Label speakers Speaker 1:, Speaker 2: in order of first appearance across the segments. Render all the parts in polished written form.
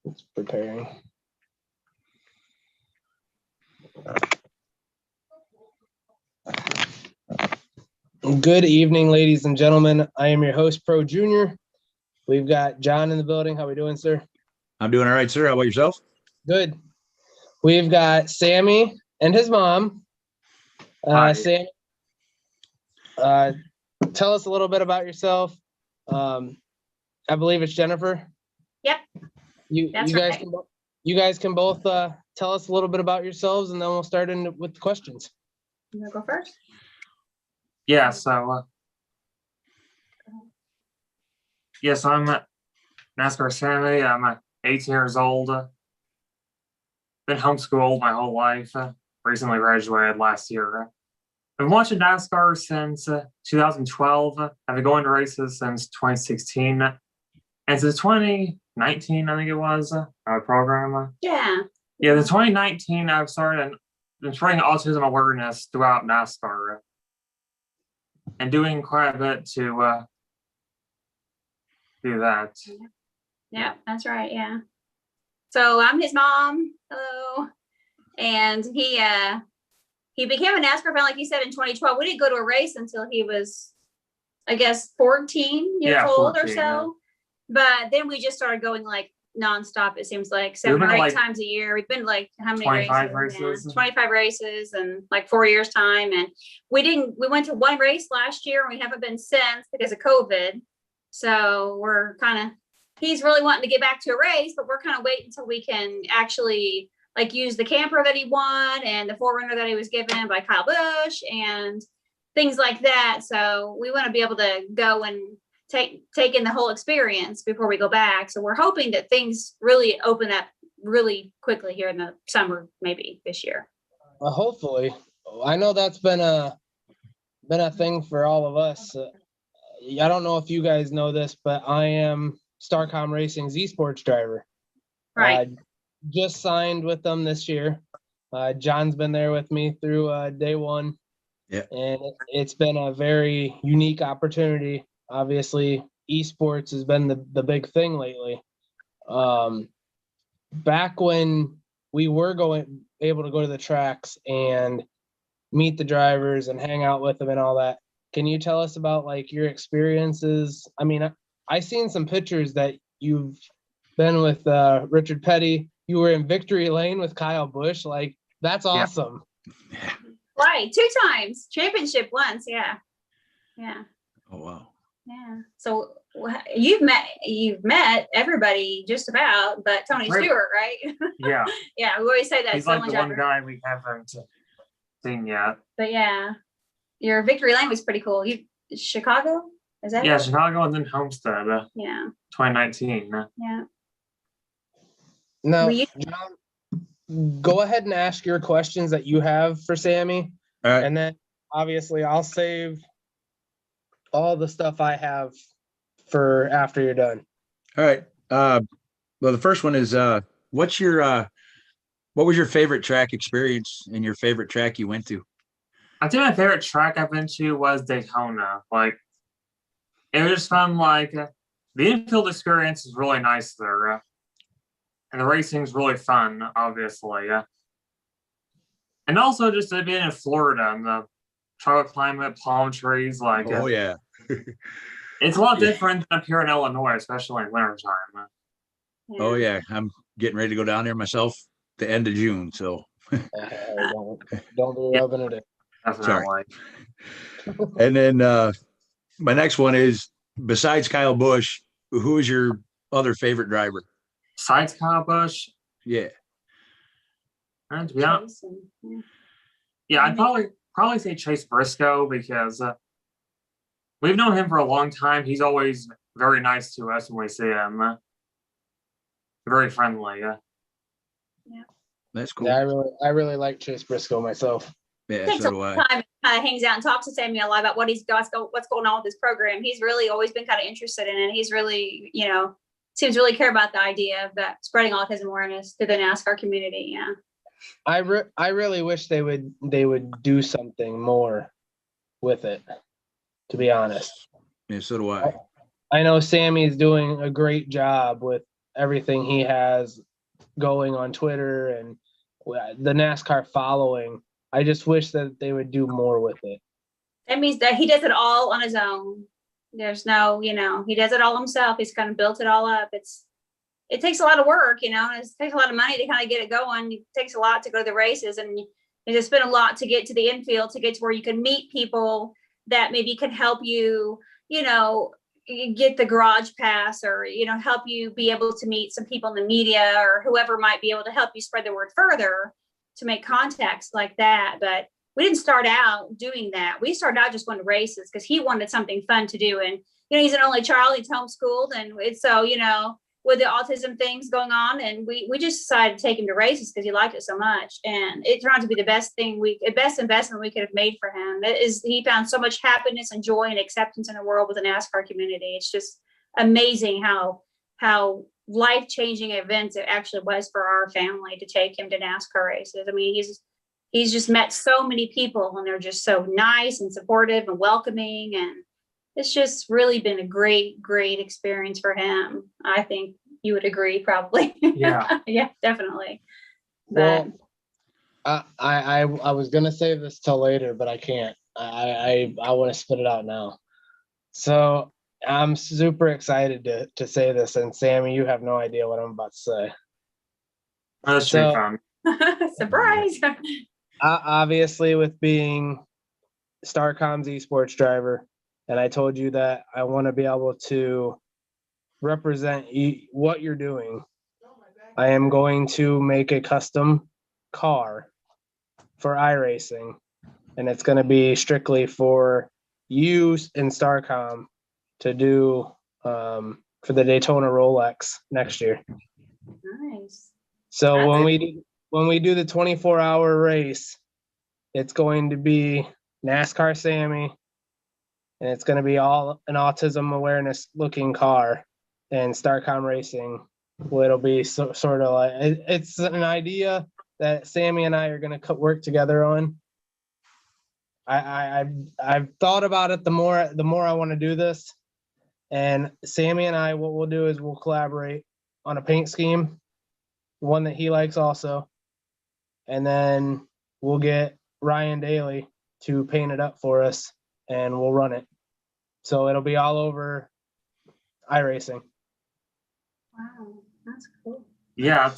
Speaker 1: It's preparing. Good evening, ladies and gentlemen. I am your host, Pro Junior. We've got John in the building. How we doing, sir?
Speaker 2: I'm doing all right, sir. How about yourself?
Speaker 1: Good. We've got Sammy and his mom. Sam, tell us a little bit about yourself. I believe it's Jennifer.
Speaker 3: Yep.
Speaker 1: You guys can both tell us a little bit about yourselves, and then we'll start with the questions.
Speaker 3: You want to go first?
Speaker 4: Yeah, so yes, I'm Nascar Sammy. I'm 18 years old. Been homeschooled my whole life. Recently graduated last year. I've been watching NASCAR since 2012. I've been going to races since 2016. And since 2019, I think it was, our program.
Speaker 3: Yeah.
Speaker 4: Yeah, the 2019, I've started spreading autism awareness throughout NASCAR. And doing quite a bit to do that.
Speaker 3: Yeah, that's right. Yeah. So I'm his mom. Hello. And he became a NASCAR fan, like you said, in 2012. We didn't go to a race until he was, I guess, 14 years old
Speaker 4: 14,
Speaker 3: or so. But then we just started going like nonstop. It seems like 7 or 8
Speaker 4: like
Speaker 3: times a year. We've been like how many
Speaker 4: 25
Speaker 3: races? 25 races in like 4 years time. And we went to one race last year and we haven't been since because of COVID. So we're he's really wanting to get back to a race, but we're kind of waiting until we can actually like use the camper that he won and the 4Runner that he was given by Kyle Busch and things like that. So we want to be able to go and take in the whole experience before we go back. So we're hoping that things really open up really quickly here in the summer, maybe this year.
Speaker 1: Hopefully. I know that's been a thing for all of us. I don't know if you guys know this, but I am Starcom Racing's esports driver.
Speaker 3: Right.
Speaker 1: Just signed with them this year. John's been there with me through day one.
Speaker 2: Yeah.
Speaker 1: And it's been a very unique opportunity. Obviously, esports has been the big thing lately. Back when we were able to go to the tracks and meet the drivers and hang out with them and all that, can you tell us about like your experiences? I mean, I seen some pictures that you've been with Richard Petty. You were in victory lane with Kyle Busch. Like, that's awesome.
Speaker 2: Yeah.
Speaker 3: Right. 2 times. Championship once. Yeah. Yeah.
Speaker 2: Oh, wow.
Speaker 3: Yeah. So you've met everybody just about, but Tony Stewart, right?
Speaker 4: Yeah.
Speaker 3: Yeah. We always say that.
Speaker 4: He's like the one guy we haven't seen yet.
Speaker 3: But yeah, your victory lane was pretty cool. Chicago? Is that?
Speaker 4: Yeah, Chicago and then Homestead.
Speaker 3: Yeah.
Speaker 4: 2019.
Speaker 3: Yeah.
Speaker 1: Now, John, go ahead and ask your questions that you have for Sammy.
Speaker 2: All right.
Speaker 1: And then obviously I'll save all the stuff I have for after you're done.
Speaker 2: All right. Well, the first one is what was your favorite track experience and your favorite track you went to?
Speaker 4: I think my favorite track I've been to was Daytona. Like, it was just fun. Like, the infield experience is really nice there. And the racing's really fun, obviously. And also just being in Florida and the tropical climate, palm trees. Like,
Speaker 2: Oh, yeah.
Speaker 4: it's a lot different than up here in Illinois, especially in wintertime.
Speaker 2: Oh, yeah. I'm getting ready to go down there myself the end of June. So
Speaker 1: Don't be rubbing it in.
Speaker 4: Definitely.
Speaker 2: And then my next one is, besides Kyle Busch, who is your other favorite driver?
Speaker 4: Besides Kyle Busch?
Speaker 2: Yeah.
Speaker 4: And to be honest, yeah, I'd probably say Chase Briscoe because we've known him for a long time. He's always very nice to us when we see him. Very friendly.
Speaker 3: Yeah.
Speaker 2: That's cool.
Speaker 1: Yeah, I really like Chase Briscoe myself.
Speaker 2: Yeah,
Speaker 3: Takes
Speaker 2: so
Speaker 3: a
Speaker 2: do
Speaker 3: long
Speaker 2: I.
Speaker 3: time, kind of hangs out and talks to Sammy a lot about what he's got, what's going on with his program. He's really always been kind of interested in it. He's really, seems to really care about the idea of that spreading autism awareness to the NASCAR community. Yeah.
Speaker 1: I really wish they would do something more with it, to be honest.
Speaker 2: Yeah, so do I.
Speaker 1: I know Sammy's doing a great job with everything he has going on Twitter and the NASCAR following. I just wish that they would do more with it.
Speaker 3: That means that he does it all on his own. There's no, he does it all himself. He's kind of built it all up. It takes a lot of work, it takes a lot of money to kind of get it going. It takes a lot to go to the races, and it's been a lot to get to the infield, to get to where you can meet people that maybe can help you, get the garage pass, or, help you be able to meet some people in the media or whoever might be able to help you spread the word further to make contacts like that. But we didn't start out doing that. We started out just going to races because he wanted something fun to do. And, he's an only child, he's homeschooled. And it's so, with the autism things going on, and we just decided to take him to races because he liked it so much. And it turned out to be the best investment we could have made for him. He found so much happiness and joy and acceptance in the world with the NASCAR community. It's just amazing how life-changing events it actually was for our family to take him to NASCAR races. I mean, he's just met so many people, and they're just so nice and supportive and welcoming, and it's just really been a great experience for him. I think you would agree, probably.
Speaker 4: Yeah.
Speaker 3: Yeah, definitely.
Speaker 1: Well, I was gonna save this till later, but I can't. I want to spit it out now. So I'm super excited to say this, and Sammy, you have no idea what I'm about to say.
Speaker 4: That should be fun.
Speaker 3: Surprise.
Speaker 1: Obviously, with being Starcom's esports driver, and I told you that I want to be able to represent what you're doing. I am going to make a custom car for iRacing, and it's going to be strictly for you and Starcom to do for the Daytona Rolex next year.
Speaker 3: Nice.
Speaker 1: So when we do the 24-hour race, it's going to be NASCAR Sammy, and it's going to be all an autism awareness looking car, and Starcom Racing. Well, it'll be sort of like it's an idea that Sammy and I are going to work together on. I've thought about it. The more I want to do this, and Sammy and I, what we'll do is we'll collaborate on a paint scheme, one that he likes also, and then we'll get Ryan Daly to paint it up for us, and we'll run it. So it'll be all over iRacing.
Speaker 3: Wow, that's cool.
Speaker 4: Yeah,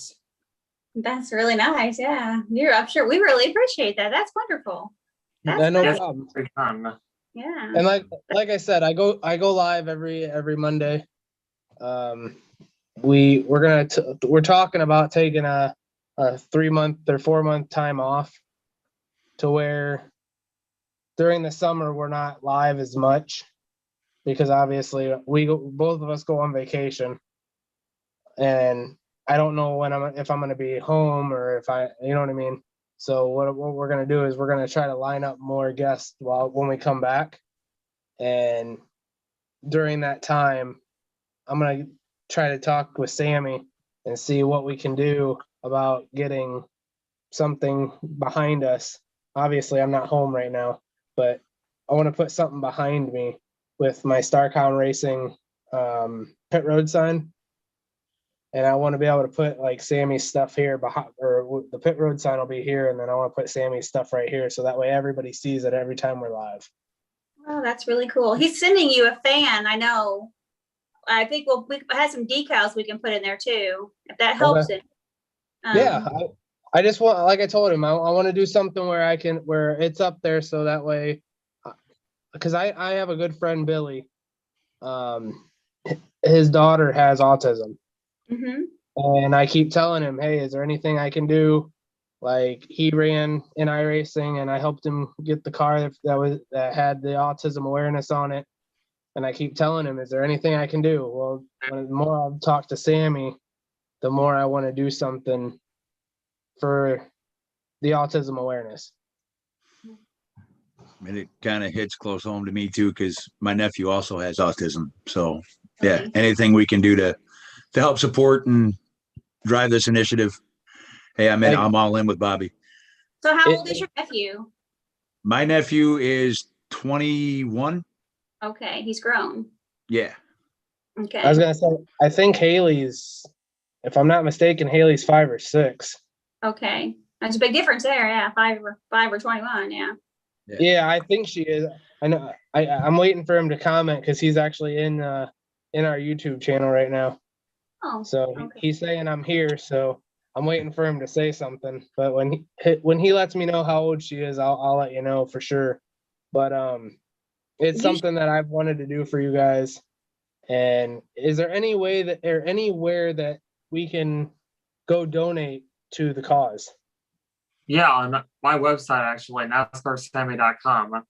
Speaker 3: That's really nice. Yeah, I'm sure we really appreciate that. That's wonderful. That's
Speaker 1: No
Speaker 3: nice.
Speaker 1: problem.
Speaker 4: pretty fun.
Speaker 3: Yeah.
Speaker 1: And like I said, I go live every Monday. We're talking about taking a 3-month or 4-month time off, to where during the summer we're not live as much, because obviously both of us go on vacation, and I don't know if I'm going to be home, or if you know what I mean. So what we're going to do is we're going to try to line up more guests when we come back, and during that time, I'm going to try to talk with Sammy and see what we can do about getting something behind us. Obviously, I'm not home right now, but I want to put something behind me with my Starcom Racing pit road sign. And I want to be able to put like Sammy's stuff here behind, or the pit road sign will be here. And then I want to put Sammy's stuff right here. So that way everybody sees it every time we're live.
Speaker 3: Oh, that's really cool. He's sending you a fan. I know. I think we have some decals we can put in there too, if that helps it.
Speaker 1: Yeah. I just want, like I told him, I want to do something where it's up there. So that way, because I have a good friend, Billy. His daughter has autism.
Speaker 3: Mm-hmm.
Speaker 1: And I keep telling him, hey, is there anything I can do? Like, he ran in iRacing, and I helped him get the car that had the autism awareness on it. And I keep telling him, is there anything I can do? Well, the more I've talked to Sammy, the more I want to do something for the autism awareness.
Speaker 2: And it kind of hits close home to me too, because my nephew also has autism. So yeah, anything we can do to help support and drive this initiative. Hey, I'm all in with Bobby.
Speaker 3: So how old is your nephew?
Speaker 2: My nephew is 21.
Speaker 3: Okay, he's grown.
Speaker 2: Yeah.
Speaker 3: Okay.
Speaker 1: I was gonna say, I think Haley's if I'm not mistaken, Haley's 5 or 6.
Speaker 3: Okay, that's a big difference there. Yeah, 5 or 21. Yeah.
Speaker 1: Yeah, I think she is. I know. I'm waiting for him to comment because he's actually in our YouTube channel right now.
Speaker 3: Oh,
Speaker 1: So
Speaker 3: okay.
Speaker 1: he's saying I'm here, so I'm waiting for him to say something. But when he lets me know how old she is, I'll let you know for sure. But it's
Speaker 3: You
Speaker 1: something that I've wanted to do for you guys. And is there any way that or anywhere that we can go donate to the cause?
Speaker 4: Yeah, on my website actually, NascarSammy.com.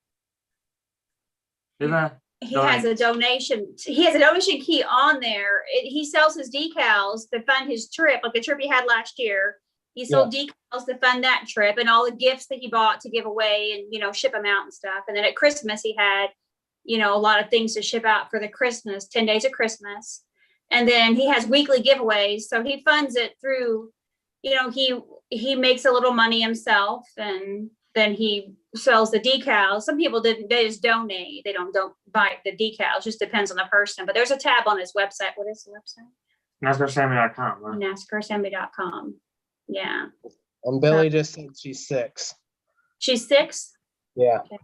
Speaker 3: He has a donation. He has a donation key on there. He sells his decals to fund his trip, like the trip he had last year. He sold decals to fund that trip and all the gifts that he bought to give away and ship them out and stuff. And then at Christmas he had a lot of things to ship out for the Christmas 10 days of Christmas. And then he has weekly giveaways, so he funds it through. He makes a little money himself, and then he sells the decals. Some people they just donate. They don't buy the decals. Just depends on the person. But there's a tab on his website. What is the website?
Speaker 4: NascarSammy.com.
Speaker 3: NascarSammy.com. Yeah.
Speaker 1: And Billy just said she's 6.
Speaker 3: She's 6.
Speaker 1: Yeah.
Speaker 3: Okay.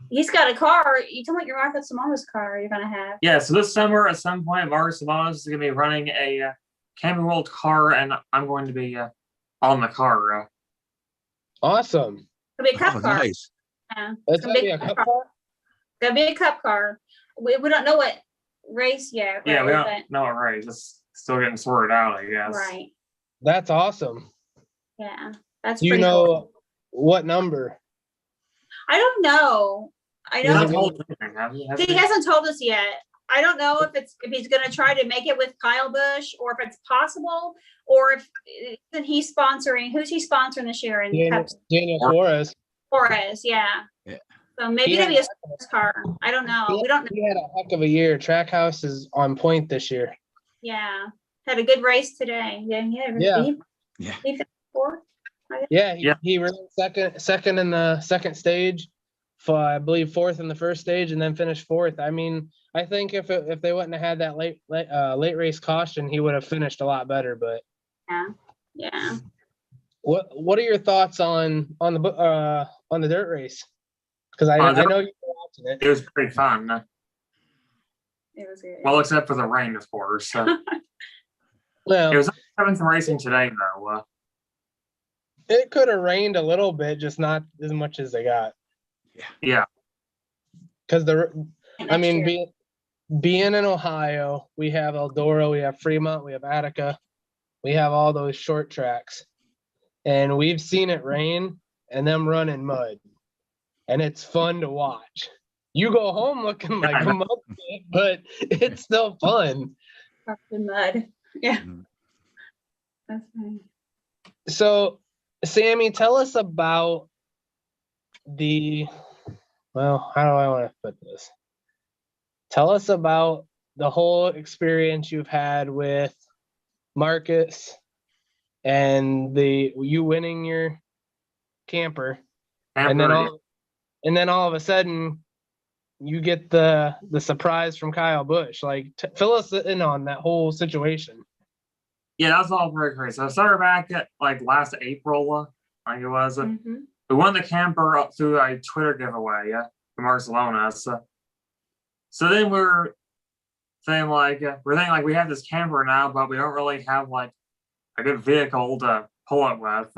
Speaker 3: He's got a car. You told me your Martha Simona's car you're gonna have.
Speaker 4: Yeah, so this summer at some point, Martha Simona's is gonna be running a Camping World car, and I'm going to be on the car.
Speaker 1: Awesome.
Speaker 3: It'll be a cup car.
Speaker 2: Nice.
Speaker 3: Yeah.
Speaker 1: It's gonna be a cup car?
Speaker 3: It'll be a cup car. We don't know what race yet.
Speaker 4: Yeah,
Speaker 3: right?
Speaker 4: we don't know it right. It's still getting sorted out, I guess.
Speaker 3: Right.
Speaker 1: That's awesome.
Speaker 3: Yeah. That's
Speaker 1: Do you
Speaker 3: pretty
Speaker 1: know
Speaker 3: cool.
Speaker 1: what number?
Speaker 3: I don't know. I
Speaker 4: He's not
Speaker 3: know
Speaker 4: told anything, have you?
Speaker 3: he hasn't told us yet. I don't know if he's going to try to make it with Kyle Busch or if it's possible, or if isn't he sponsoring? Who's he sponsoring this year in Cups?
Speaker 1: Daniel Suarez.
Speaker 3: Suarez, yeah.
Speaker 2: Yeah.
Speaker 3: So maybe
Speaker 1: Yeah.
Speaker 3: it'll be a car. I don't know. We don't know.
Speaker 1: He had a heck of a year. Trackhouse is on point this year.
Speaker 3: Yeah, had a good race today. Yeah.
Speaker 2: Yeah.
Speaker 3: He finished 4th.
Speaker 1: Yeah, he ran second in the second stage, I believe 4th in the first stage, and then finished 4th. I mean, I think if they wouldn't have had that late race caution, he would have finished a lot better. But
Speaker 3: yeah.
Speaker 1: what are your thoughts on the dirt race? Because I know you've been watching it.
Speaker 4: It was pretty fun.
Speaker 3: It was good.
Speaker 4: Well, except for the rain, of course.
Speaker 1: Well,
Speaker 4: It was having some racing today, though.
Speaker 1: it could have rained a little bit, just not as much as they got.
Speaker 4: Yeah.
Speaker 1: Because
Speaker 3: Next year.
Speaker 1: being in Ohio, we have Eldora, we have Fremont, we have Attica, we have all those short tracks, and we've seen it rain and them run in mud, and it's fun to watch. You go home looking like a mud pit, but it's still fun.
Speaker 3: Up the mud. Yeah.
Speaker 2: Mhm.
Speaker 3: That's fine.
Speaker 1: So, Sammy, tell us about how do I want to put this? Tell us about the whole experience you've had with Marcus and you winning your camper, and then all of a sudden you get the surprise from Kyle Busch. Like, fill us in on that whole situation.
Speaker 4: Yeah, that's all very crazy. So I started back at last April, I think it was.
Speaker 3: Mhm.
Speaker 4: We won the camper up through a Twitter giveaway from Barcelona. So then we're thinking we have this camper now, but we don't really have a good vehicle to pull it with.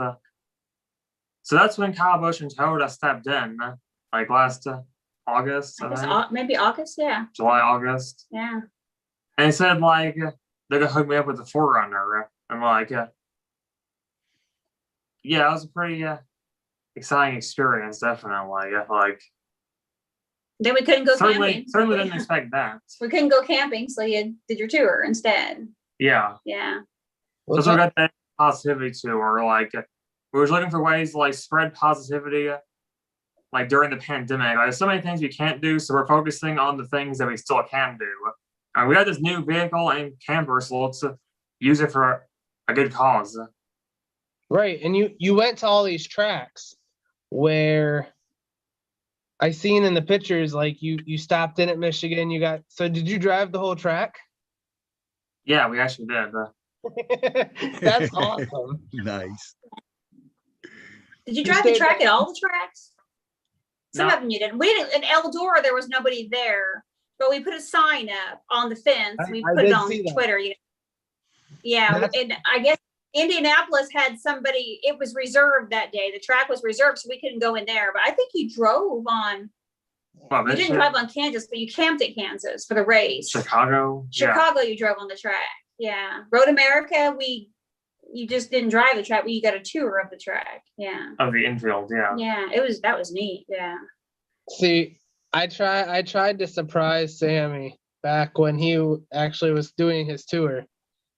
Speaker 4: So that's when Kyle Busch and Toyota stepped in, last August, I think.
Speaker 3: Maybe August. Yeah.
Speaker 4: July, August.
Speaker 3: Yeah.
Speaker 4: And he said they're gonna hook me up with the 4Runner. And yeah, it was a pretty exciting experience, definitely.
Speaker 3: Then we couldn't go camping.
Speaker 4: Certainly didn't expect that.
Speaker 3: We couldn't go camping, so you did your tour instead.
Speaker 4: Yeah.
Speaker 3: Yeah.
Speaker 4: So we got that positivity tour. We were looking for ways to spread positivity during the pandemic. There's so many things we can't do, so we're focusing on the things that we still can do. We got this new vehicle and camper, so let's use it for a good cause.
Speaker 1: Right, and you went to all these tracks where I seen in the pictures you stopped in at Michigan. So did you drive the whole track?
Speaker 4: Yeah, we actually did.
Speaker 1: That's awesome.
Speaker 2: Nice.
Speaker 3: Did you
Speaker 1: You
Speaker 3: drive the
Speaker 1: stayed
Speaker 3: track
Speaker 1: there?
Speaker 3: at all the tracks? Some
Speaker 4: No.
Speaker 3: of them you didn't. We didn't. In Eldora, there was nobody there, but we put a sign up on the fence. We
Speaker 1: I
Speaker 3: put it
Speaker 1: did
Speaker 3: on
Speaker 1: see that.
Speaker 3: Twitter. Yeah,
Speaker 1: That's-
Speaker 3: and I guess Indianapolis had somebody. It was reserved that day. The track was reserved, so we couldn't go in there. But I think you drove on.
Speaker 4: Well,
Speaker 3: You
Speaker 4: this
Speaker 3: didn't
Speaker 4: shit-
Speaker 3: drive on Kansas, but you camped at Kansas for the race.
Speaker 4: Chicago. Yeah.
Speaker 3: Chicago, you drove on the track. Yeah, Road America, you just didn't drive the track. You got a tour of the track. Yeah,
Speaker 4: Of the infield. Yeah.
Speaker 3: yeah, that was neat. Yeah.
Speaker 1: See, I tried to surprise Sammy back when he actually was doing his tour.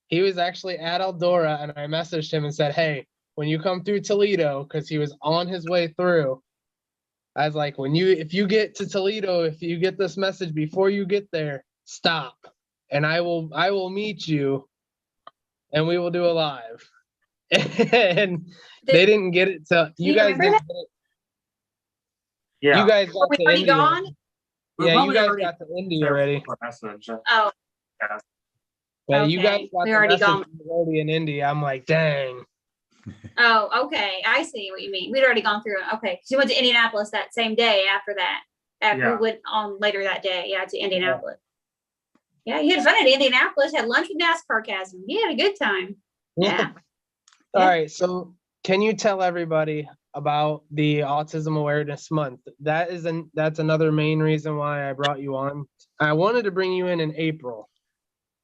Speaker 1: He was actually at Eldora, and I messaged him and said, "Hey, when you come through Toledo," because he was on his way through. I was like, if you get to Toledo, if you get this message before you get there, stop, and I will meet you, and we will do a live. And they didn't get it to you
Speaker 3: you
Speaker 1: guys.
Speaker 3: remember
Speaker 1: Didn't get it.
Speaker 4: Yeah.
Speaker 1: You guys
Speaker 3: Were
Speaker 1: got
Speaker 3: we
Speaker 1: to
Speaker 3: already
Speaker 1: Indy.
Speaker 3: gone?
Speaker 4: We
Speaker 1: Yeah, you
Speaker 4: probably
Speaker 1: guys
Speaker 4: already
Speaker 1: got to Indy
Speaker 4: there
Speaker 1: already.
Speaker 4: for a message.
Speaker 3: Oh,
Speaker 1: Yeah, you guys
Speaker 3: Okay,
Speaker 1: got
Speaker 3: we
Speaker 1: the
Speaker 3: already
Speaker 1: message
Speaker 3: gone.
Speaker 1: already in Indy. I'm like, dang.
Speaker 3: oh, okay. I see what you mean. We'd already gone through it. Okay, because you went to Indianapolis that same day after that. After
Speaker 4: Yeah.
Speaker 3: we went on later that day, yeah, to Indianapolis. Yeah, you had fun at Indianapolis. Had lunch with NASCAR Chasm. You had a good time. Yeah.
Speaker 1: All
Speaker 3: Yeah.
Speaker 1: right. So, can you tell everybody about the Autism Awareness Month? That's another main reason why I brought you on. I wanted to bring you in April,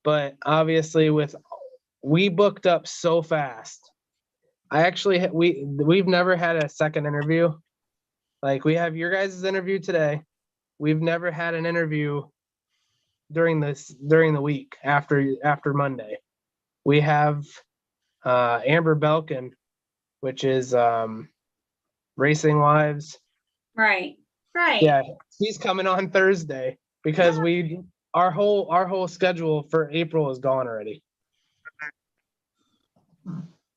Speaker 1: but obviously we booked up so fast. I actually we've never had a second interview. Like we have your guys' interview today. We've never had an interview during the week after Monday. We have Amber Belkin, which is Racing Wives.
Speaker 3: Right. Right.
Speaker 1: Yeah, she's coming on Thursday because our whole schedule for April is gone already.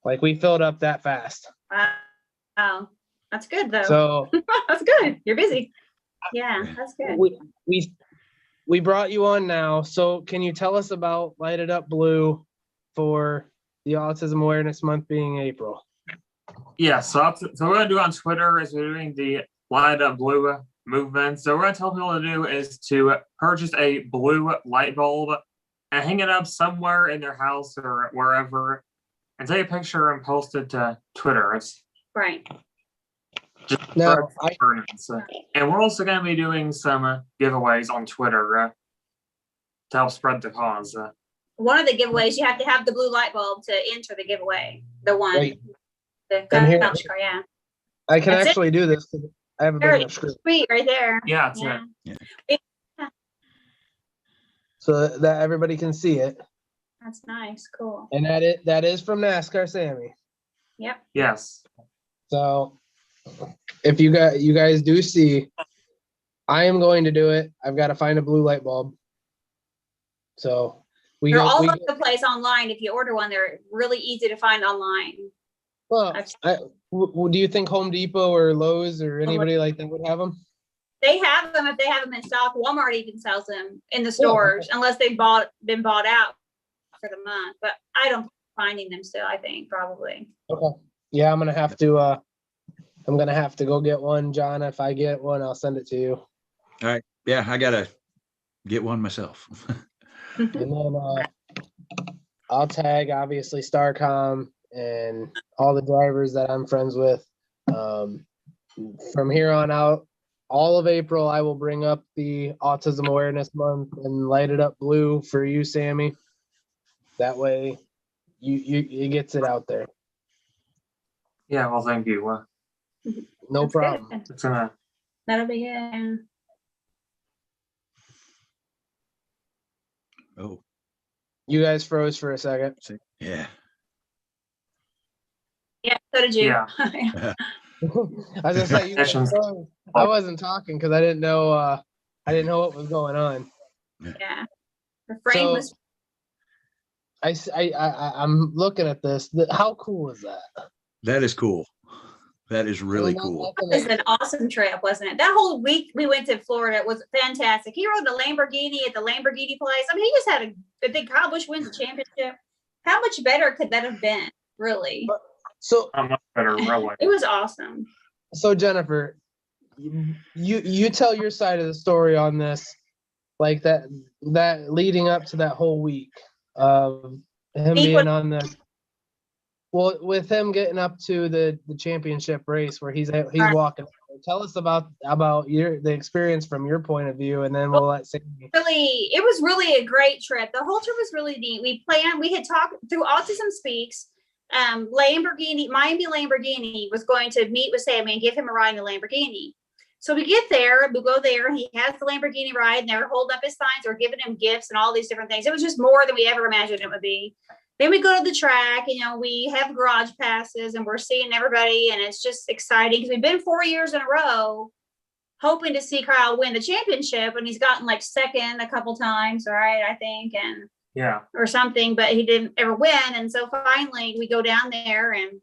Speaker 1: Like we filled up that fast.
Speaker 3: Wow. That's good though.
Speaker 1: So
Speaker 3: That's good. You're busy. Yeah, that's good.
Speaker 1: we brought you on now. So can you tell us about Light It Up Blue for the Autism Awareness Month being April?
Speaker 4: Yeah. So what we're gonna do on Twitter is we're doing the Light Up Blue movement. So what we're gonna tell people to do is to purchase a blue light bulb and hang it up somewhere in their house or wherever, and take a picture and post it to Twitter. It's
Speaker 3: Right.
Speaker 4: just
Speaker 1: Now,
Speaker 4: and we're also going to be doing some giveaways on Twitter to help spread the cause.
Speaker 3: One of the giveaways, you have to have the blue light bulb to enter the giveaway. The one.
Speaker 1: Right.
Speaker 3: The
Speaker 1: I'm here.
Speaker 3: couch car, yeah.
Speaker 1: I can
Speaker 3: That's it.
Speaker 1: actually do this. 'Cause I have a big
Speaker 3: There it
Speaker 1: enough
Speaker 3: is.
Speaker 1: screen.
Speaker 3: Sweet, right there.
Speaker 4: Yeah, it's
Speaker 3: Yeah.
Speaker 1: So that everybody can see it.
Speaker 3: That's nice. Cool.
Speaker 1: And that is from NASCAR Sammy.
Speaker 3: Yep.
Speaker 4: yes.
Speaker 1: So if you guys do see, I am going to do it. I've got to find a blue light bulb. So
Speaker 3: They're all over the place online. If you order one, they're really easy to find online.
Speaker 1: well, do you think Home Depot or Lowe's or anybody like that would have them?
Speaker 3: They have them if they have them in stock. Walmart even sells them in the stores, unless they've been bought out for the month. But I don't finding them still. I think probably.
Speaker 1: Okay. Yeah, I'm gonna have to go get one, John. If I get one, I'll send it to you.
Speaker 2: All right. Yeah, I gotta get one myself.
Speaker 1: And then I'll tag obviously Starcom and all the drivers that I'm friends with. From here on out, all of April, I will bring up the Autism Awareness Month and Light It Up Blue for you, Sammy. That way, it gets it out there.
Speaker 4: Yeah, well, thank you.
Speaker 1: No
Speaker 3: That's
Speaker 1: problem.
Speaker 3: good.
Speaker 4: It's gonna.
Speaker 3: That'll be good.
Speaker 2: Oh,
Speaker 1: You guys froze for a second.
Speaker 2: yeah.
Speaker 3: Yeah. So did you.
Speaker 4: Yeah.
Speaker 1: I was gonna say you guys
Speaker 4: Sessions.
Speaker 1: froze. I wasn't talking because I didn't know what was going on.
Speaker 3: Yeah. The frame
Speaker 1: So-
Speaker 3: was.
Speaker 1: I'm looking at this. How cool is that?
Speaker 2: That is cool. That is really
Speaker 1: Isn't that
Speaker 2: cool.
Speaker 3: It was an awesome trip, wasn't it? That whole week we went to Florida was fantastic. He rode the Lamborghini at the Lamborghini place. I mean, he just had a big Kyle Busch wins the championship. how much better could that have been? Really,
Speaker 1: So
Speaker 4: I'm much better, really.
Speaker 3: it was awesome.
Speaker 1: so Jennifer, you tell your side of the story on this, like that leading up to that whole week of him
Speaker 3: He
Speaker 1: being on the, well, with him getting up to the championship race where he's
Speaker 3: Right.
Speaker 1: walking. Tell us about the experience from your point of view, and then we'll let Sammy.
Speaker 3: It was really a great trip. The whole trip was really neat. We had talked through Autism Speaks. Miami Lamborghini was going to meet with Sammy and give him a ride in the Lamborghini. So we get there, we go there, he has the Lamborghini ride, and they're holding up his signs, they're giving him gifts and all these different things. It was just more than we ever imagined it would be. Then we go to the track, we have garage passes and we're seeing everybody, and it's just exciting because we've been 4 years in a row hoping to see Kyle win the championship, and he's gotten like second a couple times, right? I think, and
Speaker 4: Yeah.
Speaker 3: or something, but he didn't ever win. And so finally we go down there and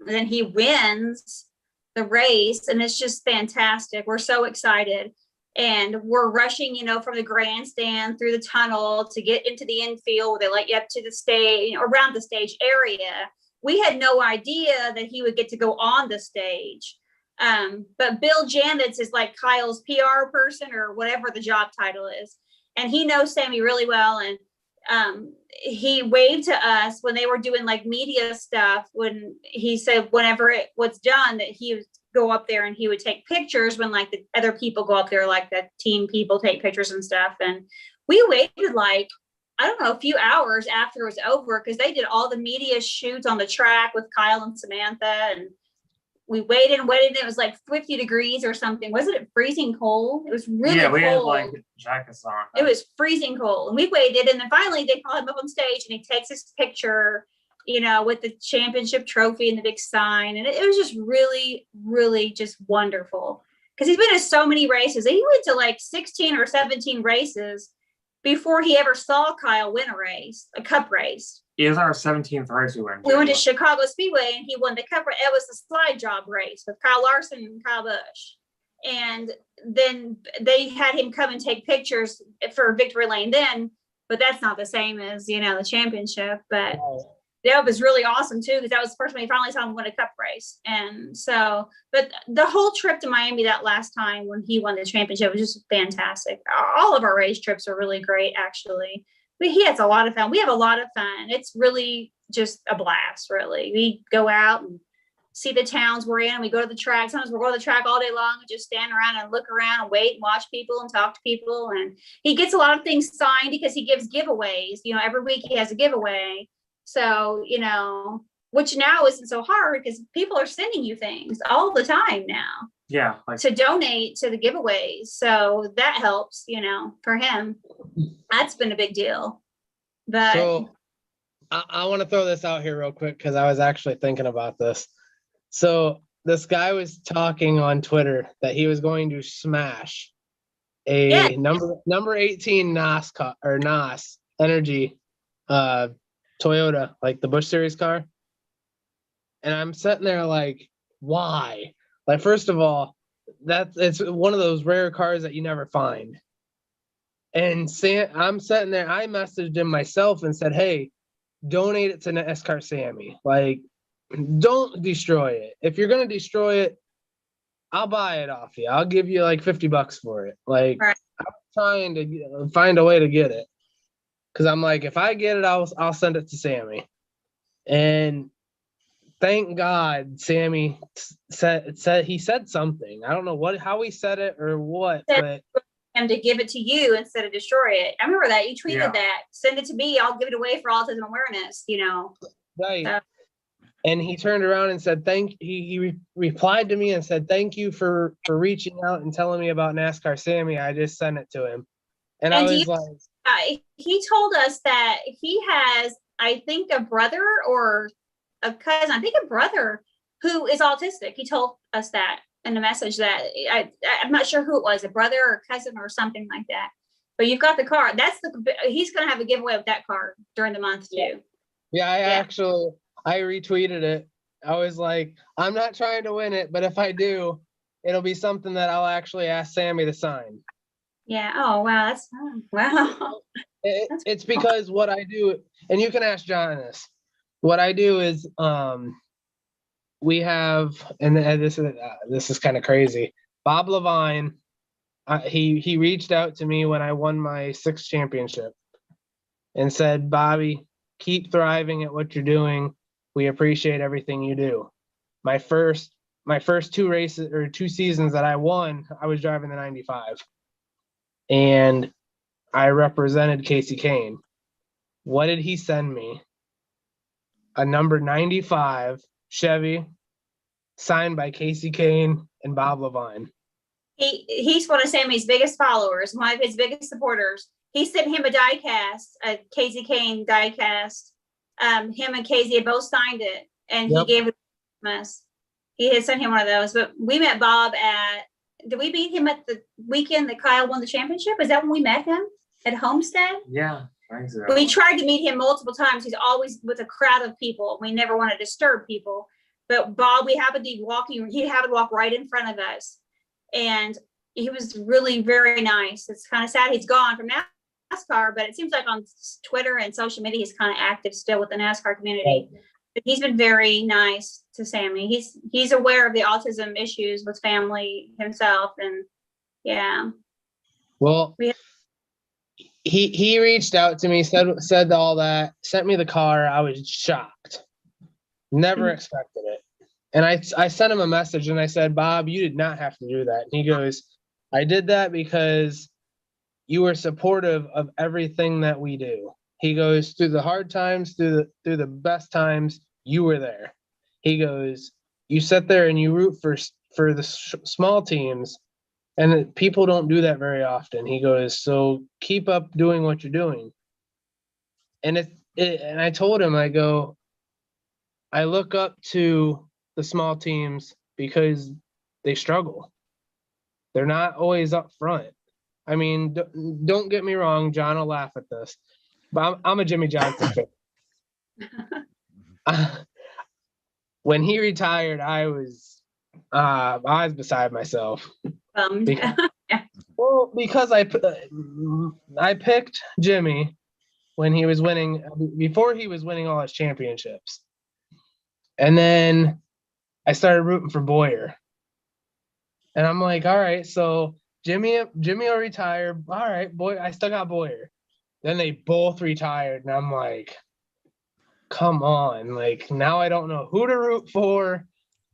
Speaker 3: then he wins the race, and it's just fantastic. We're so excited. And we're rushing, from the grandstand through the tunnel to get into the infield where they let you up to the stage, around the stage area. We had no idea that he would get to go on the stage. But Bill Janitz is like Kyle's PR person or whatever the job title is. And he knows Sammy really well. And he waved to us when they were doing like media stuff, when he said whenever it was done that he would go up there and he would take pictures when like the other people go up there, like the team people take pictures and stuff. And we waited like, I don't know, a few hours after it was over, because they did all the media shoots on the track with Kyle and Samantha, and we waited and waited. And it was like 50 degrees or something. Wasn't it freezing cold? It was really cold.
Speaker 4: We had like jackets on.
Speaker 3: It was freezing cold, and we waited, and then finally they call him up on stage and he takes his picture, with the championship trophy and the big sign. And it was just really, really just wonderful, because he's been in so many races. He went to like 16 or 17 races before he ever saw Kyle win a cup race.
Speaker 4: It was our 17th race we went to.
Speaker 3: We went to Chicago Speedway and he won the cup race. It was the slide job race with Kyle Larson and Kyle Busch. And then they had him come and take pictures for Victory Lane then, but that's not the same as, the championship. But that was really awesome too, because that was the first time he finally saw him win a cup race. And so, but the whole trip to Miami that last time when he won the championship was just fantastic. All of our race trips are really great, actually. But he has a lot of fun. We have a lot of fun. It's really just a blast, really. We go out and see the towns we're in, and we go to the track. Sometimes we'll go to the track all day long and just stand around and look around and wait and watch people and talk to people. And he gets a lot of things signed because he gives giveaways. Every week he has a giveaway. So, which now isn't so hard because people are sending you things all the time now.
Speaker 4: Yeah.
Speaker 3: To donate to the giveaways. So that helps, for him. That's been a big deal. But
Speaker 1: So I want to throw this out here real quick because I was actually thinking about this. So this guy was talking on Twitter that he was going to smash a number 18 NASCAR or NAS Energy Toyota, like the Busch Series car. And I'm sitting there like, why? Like, first of all, it's one of those rare cars that you never find. And I'm sitting there, I messaged him myself and said, hey, donate it to Nascar Sammy. Like, don't destroy it. If you're going to destroy it, I'll buy it off you. I'll give you like $50 for it. Like, right. I'm trying to find a way to get it. Because I'm like, if I get it, I'll send it to Sammy. And thank God Sammy said he said something. I don't know how he said it or what, but
Speaker 3: him to give it to you instead of destroy it. I remember that you tweeted that. Send it to me. I'll give it away for autism awareness.
Speaker 1: Right. And he turned around and said he replied to me and said thank you for reaching out and telling me about NASCAR Sammy. I just sent it to him, and I was like,
Speaker 3: he told us that he has, I think, a brother or a cousin, I think a brother who is autistic. He told us that in the message that I'm not sure who it was, a brother or cousin or something like that. But you've got the car. He's going to have a giveaway with that car during the month too.
Speaker 1: Yeah, I retweeted it. I was like, I'm not trying to win it, but if I do, it'll be something that I'll actually ask Sammy to sign.
Speaker 3: Yeah. Oh, wow. That's wow.
Speaker 1: It's because what I do, and you can ask John this. What I do is, we have, and this is kind of crazy. Bob Levine, he reached out to me when I won my 6th championship, and said, "Bobby, keep thriving at what you're doing. We appreciate everything you do." My first 2 races or 2 seasons that I won, I was driving the 95, and I represented Casey Kane. What did he send me? A number 95 Chevy signed by Casey Kane and Bob Levine.
Speaker 3: He's one of Sammy's biggest followers, one of his biggest supporters. He sent him a die cast, a Casey Kane die cast. Him and Casey had both signed it, and
Speaker 1: Yep.
Speaker 3: he gave it to us. He had sent him one of those. But we met Bob did we meet him at the weekend that Kyle won the championship? Is that when we met him at Homestead?
Speaker 4: Yeah, thanks.
Speaker 3: We tried to meet him multiple times. He's always with a crowd of people. We never want to disturb people. But Bob, he happened to walk right in front of us. And he was really very nice. It's kind of sad he's gone from NASCAR, but it seems like on Twitter and social media, he's kind of active still with the NASCAR community. But he's been very nice to Sammy. He's aware of the autism issues with family himself. And yeah.
Speaker 1: Well, he reached out to me, said all that, sent me the car. I was shocked. Never expected it. And I sent him a message and I said, "Bob, you did not have to do that." And he goes, "I did that because you were supportive of everything that we do." He goes, "Through the hard times, through the best times, you were there." He goes, "You sit there and you root for the small teams, and people don't do that very often." He goes, "So keep up doing what you're doing." And and I told him, I go, I look up to the small teams because they struggle. They're not always up front. I mean, don't get me wrong, John will laugh at this, but I'm a Jimmy Johnson fan. When he retired, I was beside myself. Because I picked Jimmy when he was winning, before he was winning all his championships. And then I started rooting for Boyer. And I'm like, all right, so Jimmy will retire. All right, I still got Boyer. Then they both retired, and I'm like, come on. Like, now I don't know who to root for.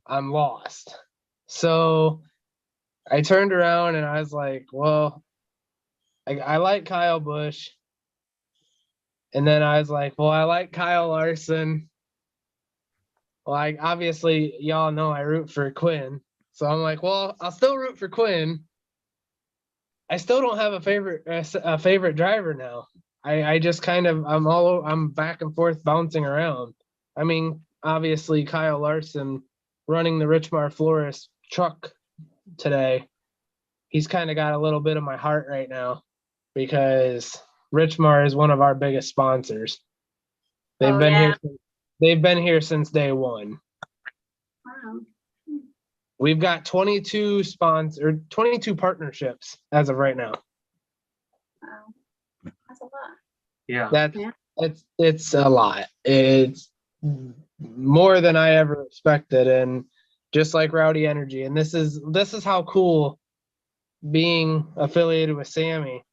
Speaker 1: I'm lost. So I turned around and I was like, well, I like Kyle Busch. And then I was like, well, I like Kyle Larson. Well, obviously y'all know I root for Quinn. So I'm like, well, I'll still root for Quinn. I still don't have a favorite driver now. I just kind of, I'm back and forth bouncing around. I mean, obviously Kyle Larson running the Richmar Flores truck today, he's kind of got a little bit of my heart right now because Richmar is one of our biggest sponsors. They've been here since day one.
Speaker 3: Wow.
Speaker 1: We've got 22 partnerships as of right now.
Speaker 3: Wow. That's a lot.
Speaker 4: Yeah.
Speaker 1: It's a lot. It's more than I ever expected. And just like Rowdy Energy. And this is how cool being affiliated with Sammy.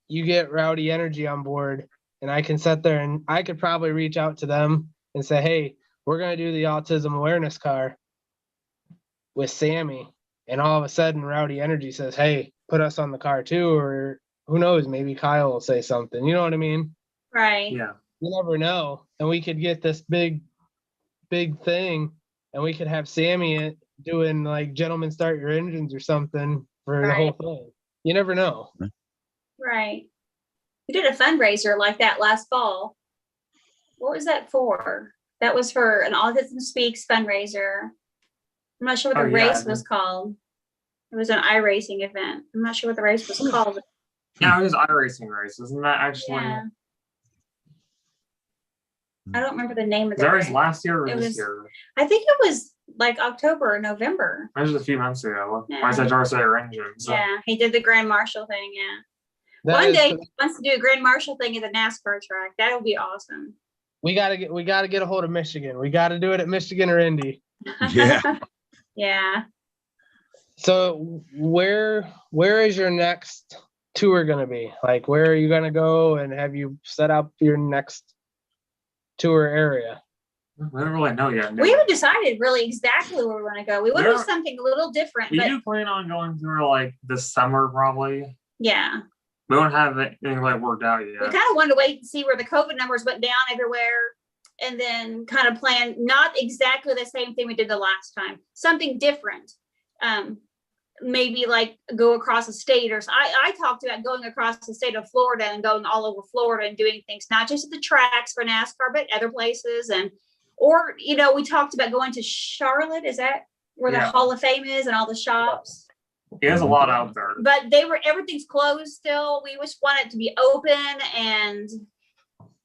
Speaker 1: You get Rowdy Energy on board, and I can sit there and I could probably reach out to them and say, hey, we're going to do the autism awareness car with Sammy. And all of a sudden, Rowdy Energy says, hey, put us on the car too. Or who knows, maybe Kyle will say something. You know what I mean?
Speaker 3: Right.
Speaker 4: Yeah.
Speaker 1: You never know. And we could get this big thing, and we could have Sammy doing like Gentlemen Start Your Engines or something for the whole thing. You never know.
Speaker 3: Right. We did a fundraiser like that last fall. What was that for? That was for an Autism Speaks fundraiser. I'm not sure what the race was called. It was an iRacing event. I'm not sure what the race was called.
Speaker 4: Yeah, it was iRacing race. Isn't that actually?
Speaker 3: Yeah. I don't remember the name of
Speaker 4: Was that
Speaker 3: the
Speaker 4: race
Speaker 3: race.
Speaker 4: last year or this year?
Speaker 3: I think it was like October or November.
Speaker 4: That was just a few months ago.
Speaker 3: Yeah.
Speaker 4: Once I started their engines.
Speaker 3: Yeah, he did the Grand Marshal thing. Yeah.
Speaker 1: That
Speaker 3: One
Speaker 1: is
Speaker 3: day
Speaker 1: cool.
Speaker 3: he wants to do a Grand Marshal thing at the NASCAR track. That would be awesome.
Speaker 1: We gotta get a hold of Michigan. We gotta do it at Michigan or Indy.
Speaker 2: Yeah.
Speaker 3: Yeah.
Speaker 1: So where is your next tour gonna be? Like, where are you gonna go, and have you set up your next tour area?
Speaker 4: We don't really know yet. do
Speaker 3: We haven't decided really exactly where we want to go. We want to do
Speaker 4: Yeah.
Speaker 3: something a little different,
Speaker 4: We
Speaker 3: but
Speaker 4: do plan on going through like this summer probably.
Speaker 3: yeah,
Speaker 4: We don't have anything like worked out
Speaker 3: we
Speaker 4: yet.
Speaker 3: kind of wanted to wait and see where the COVID numbers went down everywhere, and then kind of plan not exactly the same thing we did the last time, something different. Maybe like go across the state, or I talked about going across the state of Florida and going all over Florida and doing things, not just at the tracks for NASCAR, but other places. Or we talked about going to Charlotte. Is that where the
Speaker 4: Yeah.
Speaker 3: Hall of Fame is and all the shops?
Speaker 4: There's a lot out there.
Speaker 3: But everything's closed still. We just want it to be open, and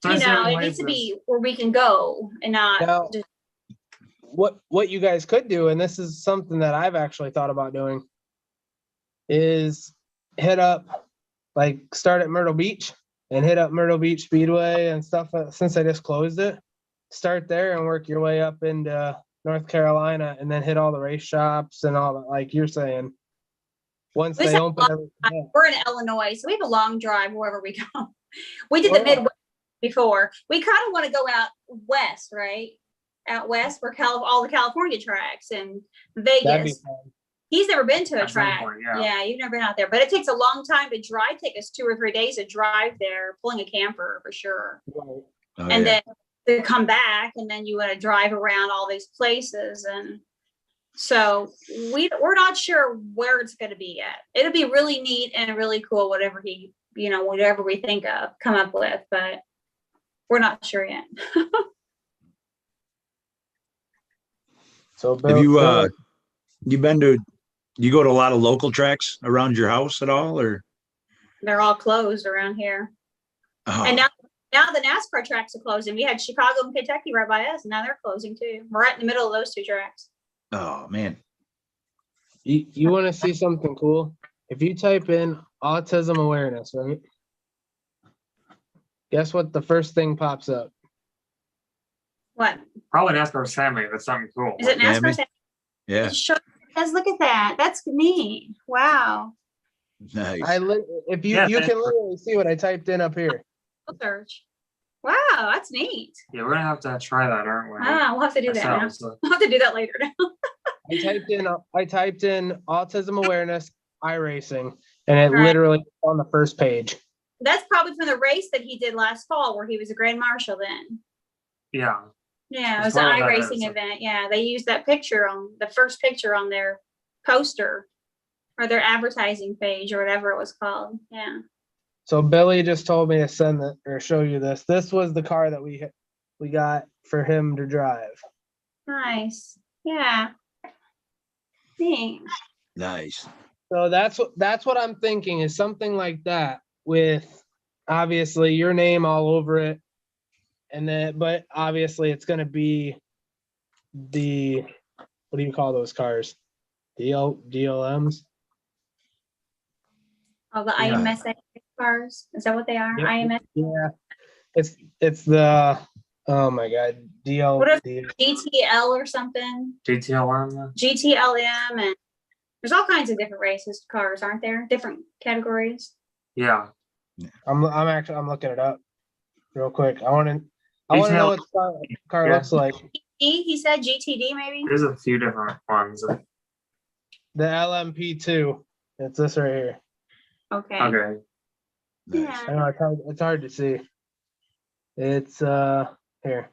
Speaker 4: There's certain
Speaker 3: it needs to
Speaker 4: places-
Speaker 3: be where we can go and not
Speaker 1: Now-
Speaker 3: just,
Speaker 1: What you guys could do, and this is something that I've actually thought about doing, is hit up, like, start at Myrtle Beach and hit up Myrtle Beach Speedway and stuff, since I just closed it. Start there and work your way up into North Carolina, and then hit all the race shops and all that, like you're saying. Once
Speaker 3: We
Speaker 1: they
Speaker 3: have a
Speaker 1: open
Speaker 3: lot
Speaker 1: everything up.
Speaker 3: we're in Illinois, so we have a long drive wherever we go. We did
Speaker 1: Oh.
Speaker 3: the Midwest before. We kind of want to go out west, right? Out west where all the California tracks and
Speaker 1: That'd be
Speaker 3: Vegas.
Speaker 1: fun.
Speaker 3: He's never been to a
Speaker 4: At some
Speaker 3: track.
Speaker 4: point, yeah.
Speaker 3: You've never been out there, but it takes a long time to drive. Take us 2 or 3 days to drive there, pulling a camper for sure.
Speaker 1: Right.
Speaker 2: Oh,
Speaker 3: And
Speaker 2: yeah.
Speaker 3: then to come back, and then you want to drive around all these places. And so we're not sure where it's going to be yet. It'll be really neat and really cool, whatever whatever we come up with, but we're not sure yet.
Speaker 1: So
Speaker 2: Have you
Speaker 1: Bill-
Speaker 2: you go to a lot of local tracks around your house at all, or?
Speaker 3: They're all closed around here.
Speaker 2: Oh,
Speaker 3: And now the NASCAR tracks are closing. We had Chicago and Kentucky right by us, and now they're closing too. We're right in the middle of those 2 tracks.
Speaker 2: oh man.
Speaker 1: You want to see something cool? If you type in autism awareness, right? Guess what the first thing pops up?
Speaker 3: What
Speaker 4: Probably NASCAR Sammy. That's something cool.
Speaker 3: is it?
Speaker 2: Sammy?
Speaker 3: NASCAR?
Speaker 2: Yeah.
Speaker 3: Guys, look at that. That's neat. Wow.
Speaker 2: Nice.
Speaker 1: If you
Speaker 4: Yeah,
Speaker 1: you
Speaker 4: thanks
Speaker 1: can literally see what I typed in up here.
Speaker 3: Search. Wow, that's neat.
Speaker 4: Yeah, we're gonna have to try that, aren't we?
Speaker 3: We'll have to do that now.
Speaker 4: Ourselves.
Speaker 3: We'll have to do that later.
Speaker 1: I typed in autism awareness iRacing, and it
Speaker 3: Right.
Speaker 1: literally on the first page.
Speaker 3: That's probably from the race that he did last fall, where he was a grand marshal then.
Speaker 4: Yeah.
Speaker 3: Yeah, it
Speaker 4: That's
Speaker 3: was an
Speaker 4: probably what that
Speaker 3: iRacing
Speaker 4: is.
Speaker 3: event. Yeah, they used that picture on the first picture on their poster or their advertising page or whatever it was called. Yeah.
Speaker 1: So Billy just told me to send that or show you this. This was the car that we got for him to drive.
Speaker 3: Nice. Yeah. Thanks.
Speaker 2: Nice.
Speaker 1: So that's what I'm thinking, is something like that with obviously your name all over it. And then, but obviously it's going to be what do you call those cars? DLMs?
Speaker 3: Oh, the
Speaker 2: Yeah.
Speaker 3: IMSA cars. Is that what they are?
Speaker 1: Yep.
Speaker 3: IMS
Speaker 1: Yeah. It's the, oh my God,
Speaker 3: What if-
Speaker 1: DL.
Speaker 3: GTL or something.
Speaker 4: GTLM.
Speaker 3: GTLM, and there's all kinds of different races cars, aren't there? Different categories.
Speaker 4: Yeah.
Speaker 1: I'm looking it up real quick. I want to know what the car
Speaker 4: Yeah.
Speaker 1: looks like.
Speaker 3: He said GTD maybe.
Speaker 4: There's a few different ones.
Speaker 1: The LMP2. It's this right here.
Speaker 3: Okay.
Speaker 4: Okay.
Speaker 2: Nice.
Speaker 3: Yeah.
Speaker 1: I know it's hard to see. It's here.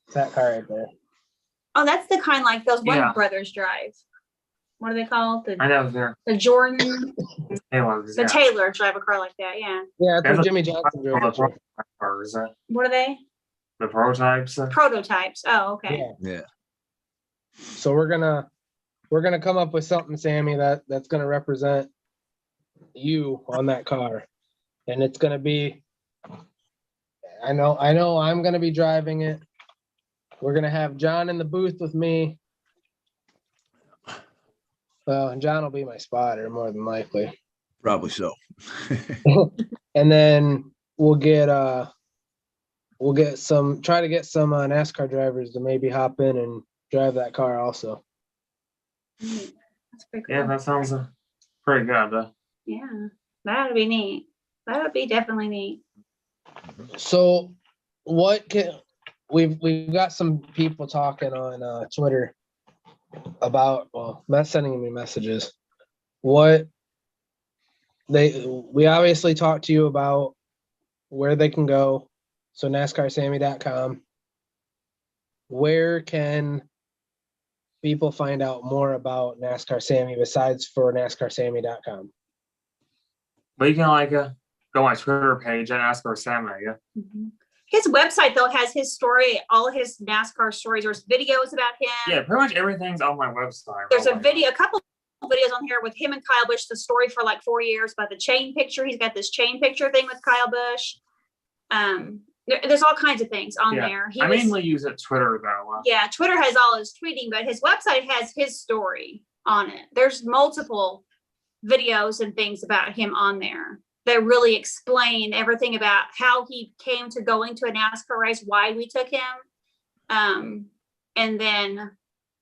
Speaker 1: It's that car right there.
Speaker 3: Oh, that's the kind like those White
Speaker 4: Yeah.
Speaker 3: brothers drive. What are they called?
Speaker 4: I know there.
Speaker 3: The Jordan,
Speaker 4: Taylors.
Speaker 3: the
Speaker 4: Yeah.
Speaker 3: Taylor drive a car like that. Yeah.
Speaker 1: Yeah, that's
Speaker 4: There's
Speaker 1: what
Speaker 4: a-
Speaker 1: Jimmy Johnson drove.
Speaker 4: The
Speaker 1: this year.
Speaker 4: prototype cars,
Speaker 3: What are they?
Speaker 4: the prototypes.
Speaker 3: Prototypes. Oh, okay.
Speaker 1: Yeah.
Speaker 2: Yeah.
Speaker 1: So we're gonna come up with something, Sammy, that's gonna represent you on that car, and it's gonna be. I know. I'm gonna be driving it. We're gonna have John in the booth with me, Well, John will be my spotter more than likely.
Speaker 2: Probably so.
Speaker 1: And then we'll get try to get some NASCAR drivers to maybe hop in and drive that car also.
Speaker 3: That's pretty cool.
Speaker 4: Yeah, that sounds pretty good.
Speaker 3: Yeah, that would be neat. That would be definitely neat.
Speaker 1: So we've got some people talking on Twitter about, well, not sending me messages. We obviously talked to you about where they can go. So NASCARSammy.com. Where can people find out more about NASCAR Sammy besides for NASCARSammy.com?
Speaker 4: But you can go on my Twitter page at Nascar Sammy.
Speaker 3: Mm-hmm. His website though has his story, all his NASCAR stories. There's videos about him.
Speaker 4: Yeah, pretty much everything's on my website.
Speaker 3: There's a couple of videos on here with him and Kyle Busch, the story for like 4 years about the chain picture. He's got this chain picture thing with Kyle Busch. There's all kinds of things on there.
Speaker 4: I mainly use Twitter though.
Speaker 3: Yeah, Twitter has all his tweeting, but his website has his story on it. There's multiple videos and things about him on there that really explain everything about how he came to going to a NASCAR race, why we took him, and then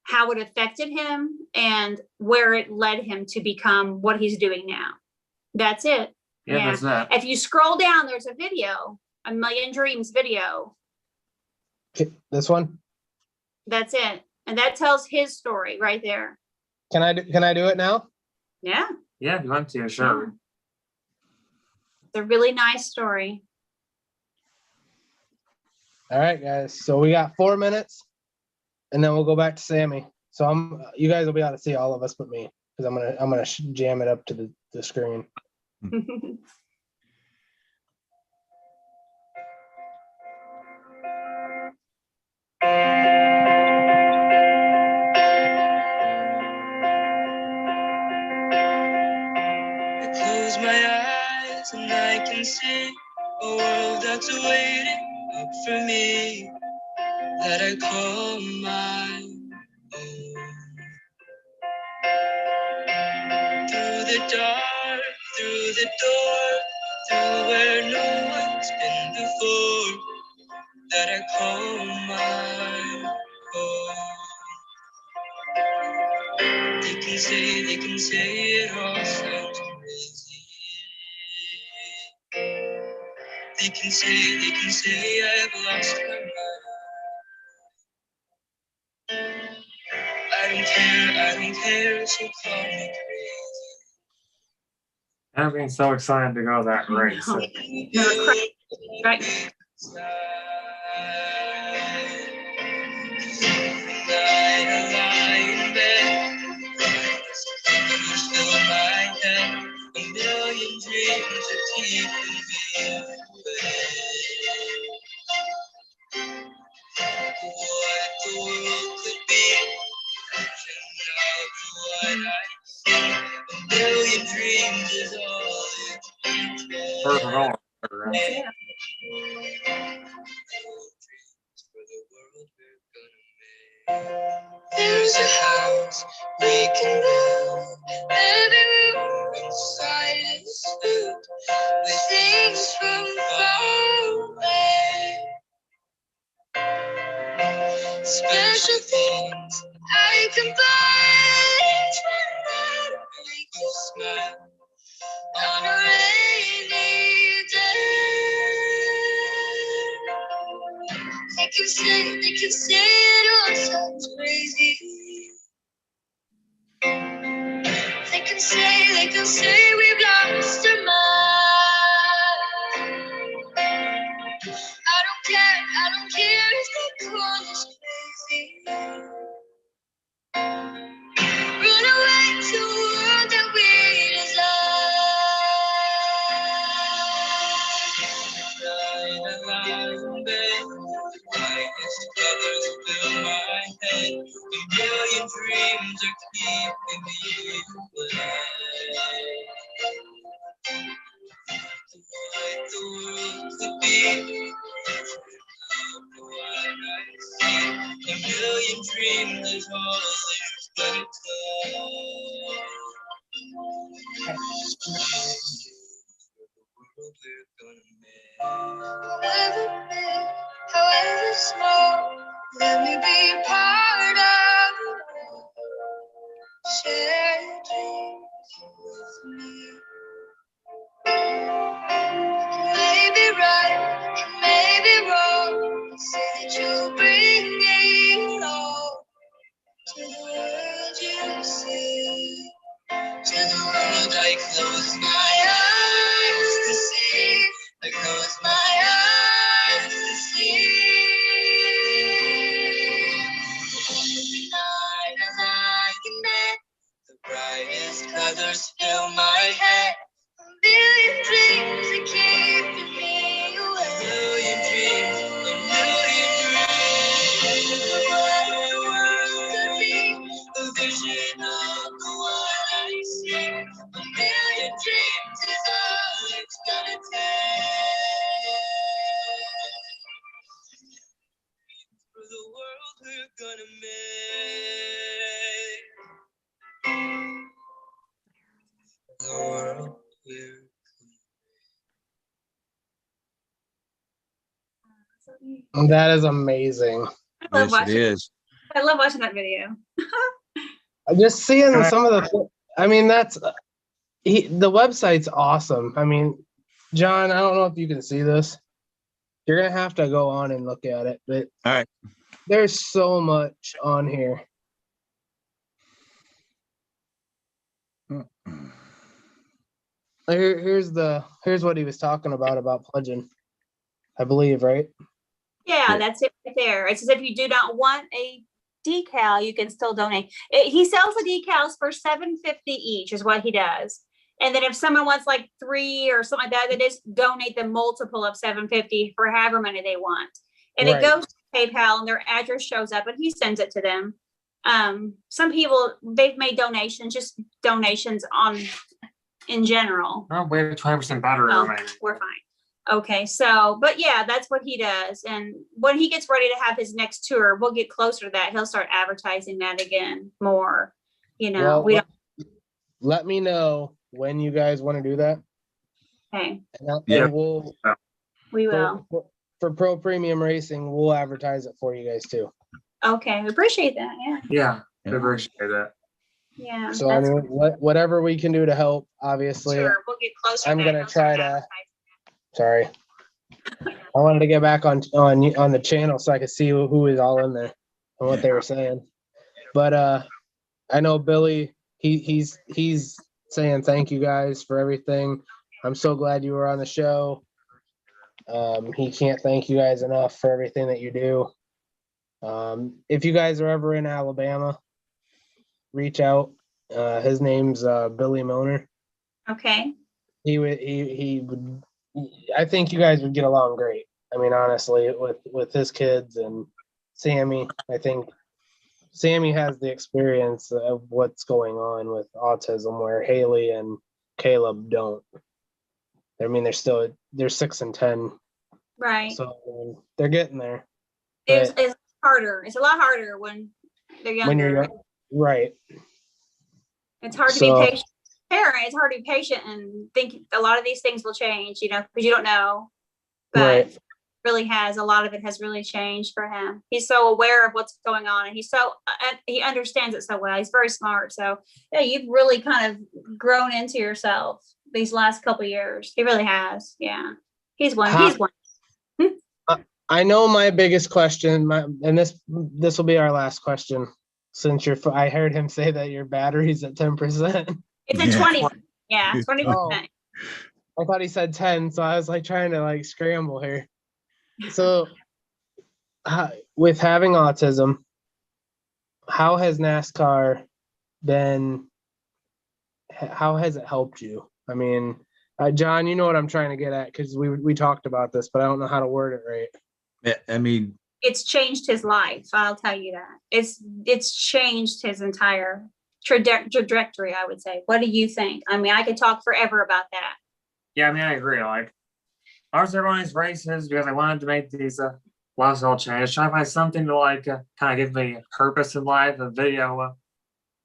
Speaker 3: how it affected him and where it led him to become what he's doing now. That's it.
Speaker 4: Yeah, that's that.
Speaker 3: If you scroll down, there's a video, a Million Dreams video.
Speaker 1: This one?
Speaker 3: That's it. And that tells his story right there.
Speaker 1: Can I do it now?
Speaker 3: Yeah.
Speaker 4: Yeah, if you want to, sure.
Speaker 3: Yeah. It's a really nice story.
Speaker 1: All right, guys. So we got 4 minutes, and then we'll go back to Sammy. So you guys will be able to see all of us but me, because I'm gonna jam it up to the screen.
Speaker 5: I close my eyes and I can see a world that's waiting up for me, that I call my own. Through the dark, through the door, through where no one's been before, that I call my own. They can say it all sounds crazy. They can say I've lost my mind. I don't care, so call me crazy.
Speaker 4: I'm being so excited to go that race.
Speaker 3: Right.
Speaker 5: A million dreams are keeping me away. What the world could be, and what I see. A million dreams is all it takes. There's a house we can build. Every room inside is filled with things from far away. Special things I can buy. Each one that'll make you smile on a rainy day. They can say it all sounds crazy. They can say we've lost our mind. I don't care if they call us crazy. Run away to a world that we desire. Lying in bed, the brightest colors fill my head. A million dreams are keeping me away. What the world could be, what I see. A million dreams is all there's but a you bring it all to the world you see. To the world I close my eyes to see. I close my eyes to see. Every night as I can bed, the brightest colors fill my head. A million dreams are keeping me awake. A million dreams, a million dreams. What the world could be, a vision of the one I see. A million dreams is all it's gonna take. For the world we're gonna make. The world we're
Speaker 1: That is amazing.
Speaker 3: I love
Speaker 2: Yes, it
Speaker 3: watching.
Speaker 2: is.
Speaker 3: I love watching that video.
Speaker 1: Just seeing some of the, I mean, that's, the website's awesome. I mean, John, I don't know if you can see this. You're going to have to go on and look at it, but
Speaker 2: All right.
Speaker 1: there's so much on here. Here's what he was talking about pledging, I believe, right?
Speaker 3: Yeah,
Speaker 2: Yeah.
Speaker 3: that's it right there. It says if you do not want a decal, you can still donate. He sells the decals for $7.50 each, is what he does. And then if someone wants like 3 or something like that, they just donate the multiple of $7.50 for however many they want. And
Speaker 1: Right.
Speaker 3: it goes to PayPal and their address shows up and he sends it to them. Some people, they've made donations, just donations in general.
Speaker 4: Oh, we have 20% battery
Speaker 3: Oh,
Speaker 4: remaining.
Speaker 3: we're fine. Okay, so, but yeah, that's what he does. And when he gets ready to have his next tour, we'll get closer to that. He'll start advertising that again more. You know,
Speaker 1: Well,
Speaker 3: we don't.
Speaker 1: let me know when you guys want to do that.
Speaker 3: Okay,
Speaker 1: And
Speaker 2: Yeah.
Speaker 1: we'll,
Speaker 3: we will.
Speaker 1: for Pro Premium Racing, we'll advertise it for you guys too.
Speaker 3: Okay, we appreciate that. Yeah,
Speaker 4: Yeah,
Speaker 2: Yeah.
Speaker 4: I appreciate that.
Speaker 3: yeah.
Speaker 1: So I
Speaker 3: that's
Speaker 1: mean, whatever we can do to help, obviously.
Speaker 3: sure. We'll get closer.
Speaker 1: I'm
Speaker 3: to that.
Speaker 1: gonna
Speaker 3: He'll start
Speaker 1: try to-
Speaker 3: advertising.
Speaker 1: Sorry. I wanted to get back on the channel so I could see who is all in there and what they were saying. But I know Billy, he's saying thank you guys for everything. I'm so glad you were on the show. He can't thank you guys enough for everything that you do. If you guys are ever in Alabama, reach out. His name's Billy Moner.
Speaker 3: Okay.
Speaker 1: He would. I think you guys would get along great. I mean, honestly, with his kids and Sammy, I think Sammy has the experience of what's going on with autism, where Haley and Caleb don't. I mean, they're 6 and 10,
Speaker 3: Right.
Speaker 1: so they're getting there.
Speaker 3: It's harder. It's a lot harder when they're younger.
Speaker 1: When you're right,
Speaker 3: It's hard to
Speaker 1: So-
Speaker 3: be patient. Parent, it's hard to be patient and think a lot of these things will change, you know, because you don't know. But
Speaker 1: Right.
Speaker 3: really a lot of it has really changed for him. He's so aware of what's going on and he understands it so well. He's very smart. So yeah, you've really kind of grown into yourself these last couple of years. He really has. Yeah. He's one.
Speaker 1: I know my biggest question, and this will be our last question, since I heard him say that your battery's at 10%.
Speaker 3: It's a
Speaker 2: Yeah.
Speaker 3: 20. Yeah, 20%.
Speaker 1: I thought he said 10, so I was like trying to like scramble here. So with having autism, how has NASCAR how has it helped you? I mean, John, you know what I'm trying to get at, because we talked about this, but I don't know how to word it right.
Speaker 2: Yeah, I mean,
Speaker 3: It's changed his life. I'll tell you that. It's changed his entire trajectory, I would say. What do you think? I mean, I could talk forever about that.
Speaker 4: Yeah, I mean, I agree. Like, I was running these races because I wanted to make these lifestyle changes, trying to find something to like kind of give me purpose in life. The video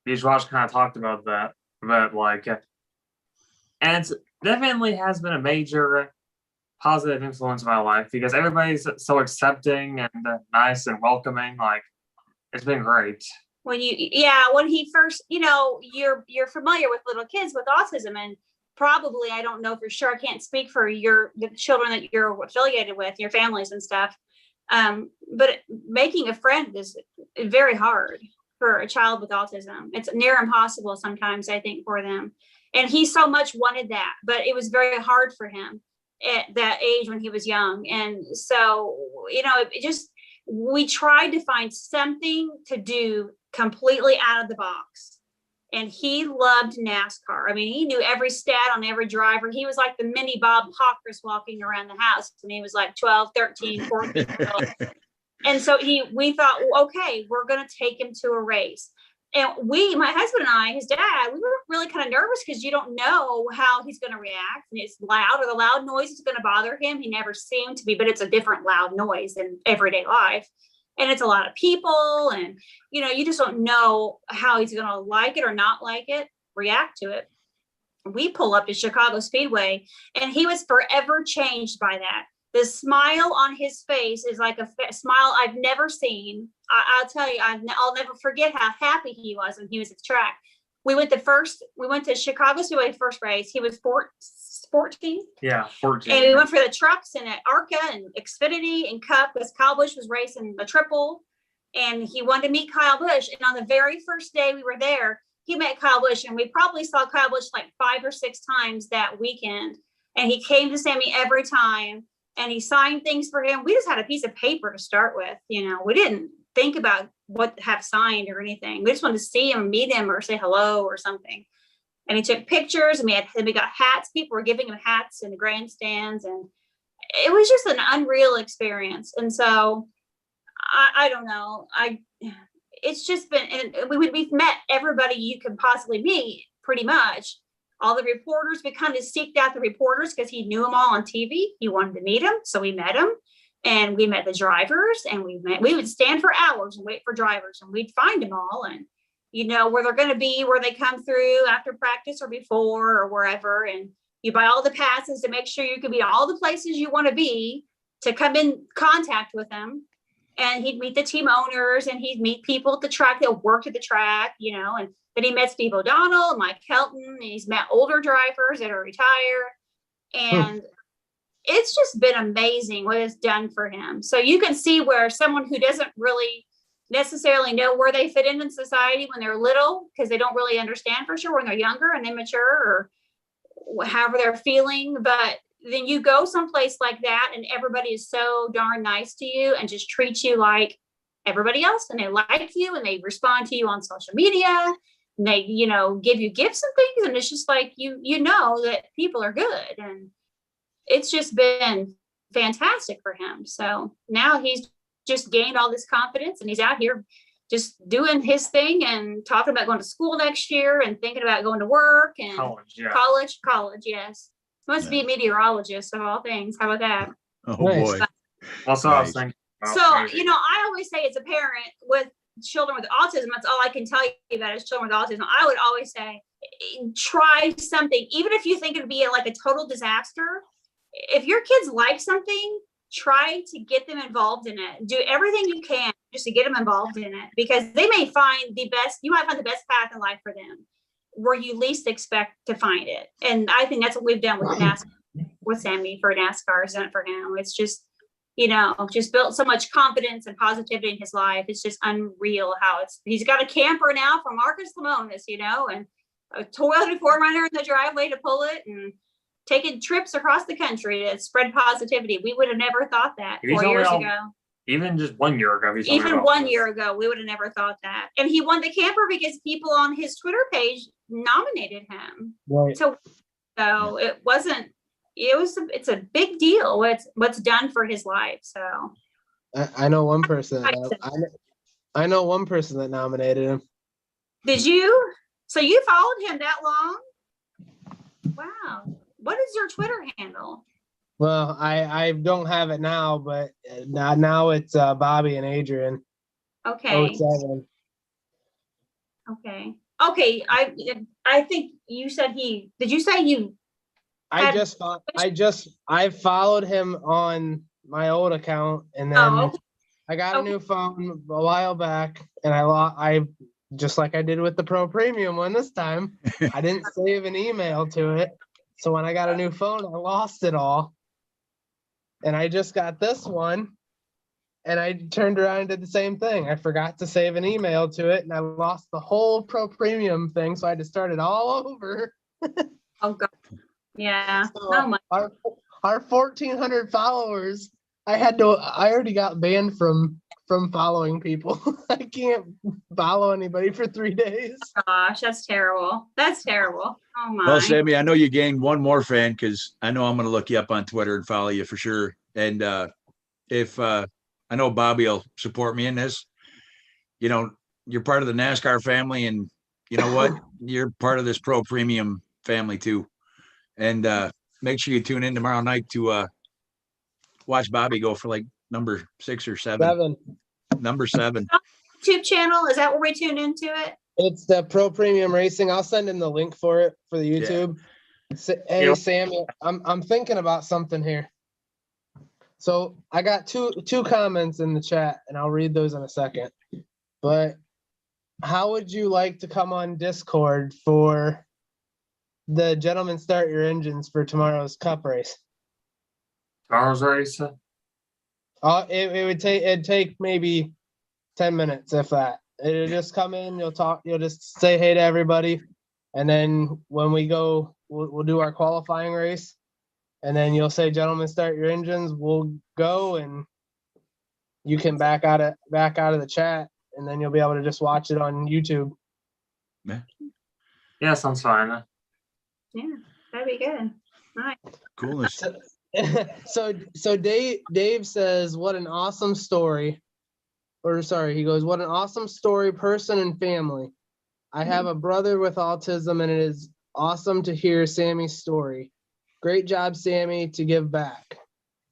Speaker 4: you watched kind of talked about that, but like, and it definitely has been a major positive influence in my life because everybody's so accepting and nice and welcoming. Like, it's been great.
Speaker 3: When he first, you're familiar with little kids with autism, and probably, I don't know for sure, I can't speak for the children that you're affiliated with, your families and stuff, But making a friend is very hard for a child with autism. It's near impossible sometimes, I think, for them. And he so much wanted that, but it was very hard for him at that age when he was young. And so, we tried to find something to do completely out of the box. And he loved NASCAR. I mean, he knew every stat on every driver. He was like the mini Bob Hawkers walking around the house. And he was like 12, 13, 14. And so we thought, okay, we're going to take him to a race. And my husband and I, his dad, we were really kind of nervous because you don't know how he's going to react. And it's loud, or the loud noise is going to bother him. He never seemed to be, but it's a different loud noise in everyday life. And it's a lot of people. And, you just don't know how he's going to like it or not like it, react to it. We pull up to Chicago Speedway, and he was forever changed by that. The smile on his face is like a smile I've never seen. I'll tell you, I'll never forget how happy he was when he was at the track. We went to Chicago Speedway first race. He was 14.
Speaker 4: Yeah, 14.
Speaker 3: And we went for the trucks and at ARCA and Xfinity and Cup, because Kyle Busch was racing a triple, and he wanted to meet Kyle Busch. And on the very first day we were there, he met Kyle Busch, and we probably saw Kyle Busch like 5 or 6 times that weekend. And he came to Sammy every time, and he signed things for him. We just had a piece of paper to start with. We didn't think about what to have signed or anything. We just wanted to see him, meet him, or say hello or something. And he took pictures, and we got hats. People were giving him hats in the grandstands, and it was just an unreal experience. And so I don't know. It's just been, and we've met everybody you can possibly meet, pretty much. All the reporters, we kind of seeked out the reporters because he knew them all on TV. He wanted to meet them, so we met them. And we met the drivers, and we would stand for hours and wait for drivers, and we'd find them all, and where they're going to be, where they come through after practice or before or wherever. And you buy all the passes to make sure you can be all the places you want to be to come in contact with them. And he'd meet the team owners, and he'd meet people at the track that worked at the track, and then he met Steve O'Donnell and Mike Kelton, and he's met older drivers that are retired. And it's just been amazing what it's done for him. So you can see where someone who doesn't really necessarily know where they fit in society when they're little, because they don't really understand for sure when they're younger and immature or however they're feeling. But then you go someplace like that, and everybody is so darn nice to you and just treats you like everybody else, and they like you, and they respond to you on social media, and they give you gifts and things, and it's just like you know that people are good. And it's just been fantastic for him. So now he's just gained all this confidence, and he's out here just doing his thing and talking about going to school next year and thinking about going to work and college. Yes. Must be a meteorologist of all things. How about that?
Speaker 2: Oh
Speaker 1: Nice.
Speaker 2: boy.
Speaker 4: Also, I was thinking.
Speaker 3: So, I always say, as a parent with children with autism, that's all I can tell you about is children with autism. I would always say, try something, even if you think it'd be like a total disaster. If your kids like something, try to get them involved in it. Do everything you can just to get them involved in it, because they may find you might find the best path in life for them where you least expect to find it. And I think that's what we've done with NASCAR, with Sammy for NASCAR, is done it for him. It's just, just built so much confidence and positivity in his life. It's just unreal how he's got a camper now from Marcus Lemonis, and a Toyota 4Runner in the driveway to pull it, and taking trips across the country to spread positivity. We would have never thought that 4 years ago.
Speaker 4: Even just 1 year ago.
Speaker 3: Even 1 year ago, we would have never thought that. And he won the camper because people on his Twitter page nominated him.
Speaker 1: Right.
Speaker 3: So it wasn't, it's a big deal what's done for his life. So
Speaker 1: I know one person. I know one person that nominated him.
Speaker 3: Did you? So you followed him that long? Wow. What is your Twitter handle?
Speaker 1: Well, I don't have it now, but now it's Bobby and Adrian.
Speaker 3: Okay.
Speaker 1: 07.
Speaker 3: Okay. I think you said did you say you?
Speaker 1: I followed him on my old account, and then I got a new phone a while back, and I just like I did with the Pro Premium one this time, I didn't save an email to it. So when I got a new phone, I lost it all. And I just got this one, and I turned around and did the same thing. I forgot to save an email to it, and I lost the whole Pro Premium thing, so I had to start it all over.
Speaker 3: Oh, God. Yeah.
Speaker 1: So
Speaker 3: Oh, my.
Speaker 1: our 1,400 followers, I already got banned from following people. I can't follow anybody for 3 days.
Speaker 3: Gosh, that's terrible. That's terrible. Oh, my.
Speaker 2: Well, Sammy, I know you gained one more fan because I know I'm going to look you up on Twitter and follow you for sure. And if I know Bobby will support me in this, you know, you're part of the NASCAR family, and you know what? You're part of this Pro Premium family too. And make sure you tune in tomorrow night to watch Bobby go for like number 6 or 7. Number 7.
Speaker 3: YouTube channel, is that where we tune into it?
Speaker 1: It's the Pro Premium Racing. I'll send him the link for it for the YouTube. Hey,
Speaker 4: Yep.
Speaker 1: Sammy, I'm thinking about something here. So I got two comments in the chat, and I'll read those in a second. But how would you like to come on Discord for the Gentlemen Start Your Engines for tomorrow's Cup race?
Speaker 4: Tomorrow's race.
Speaker 1: It'd take maybe 10 minutes, if that. It'll just come in, you'll talk, you'll just say hey to everybody, and then when we go, we'll do our qualifying race, and then you'll say, "Gentlemen, start your engines." We'll go, and you can back out of the chat, and then you'll be able to just watch it on YouTube.
Speaker 4: Yeah, sounds fine.
Speaker 3: Yeah, that'd be good. Nice.
Speaker 2: Coolness.
Speaker 1: So Dave says, "What an awesome story." Or sorry, he goes, "What an awesome story, person and family. I have a brother with autism, and it is awesome to hear Sammy's story. Great job, Sammy, to give back.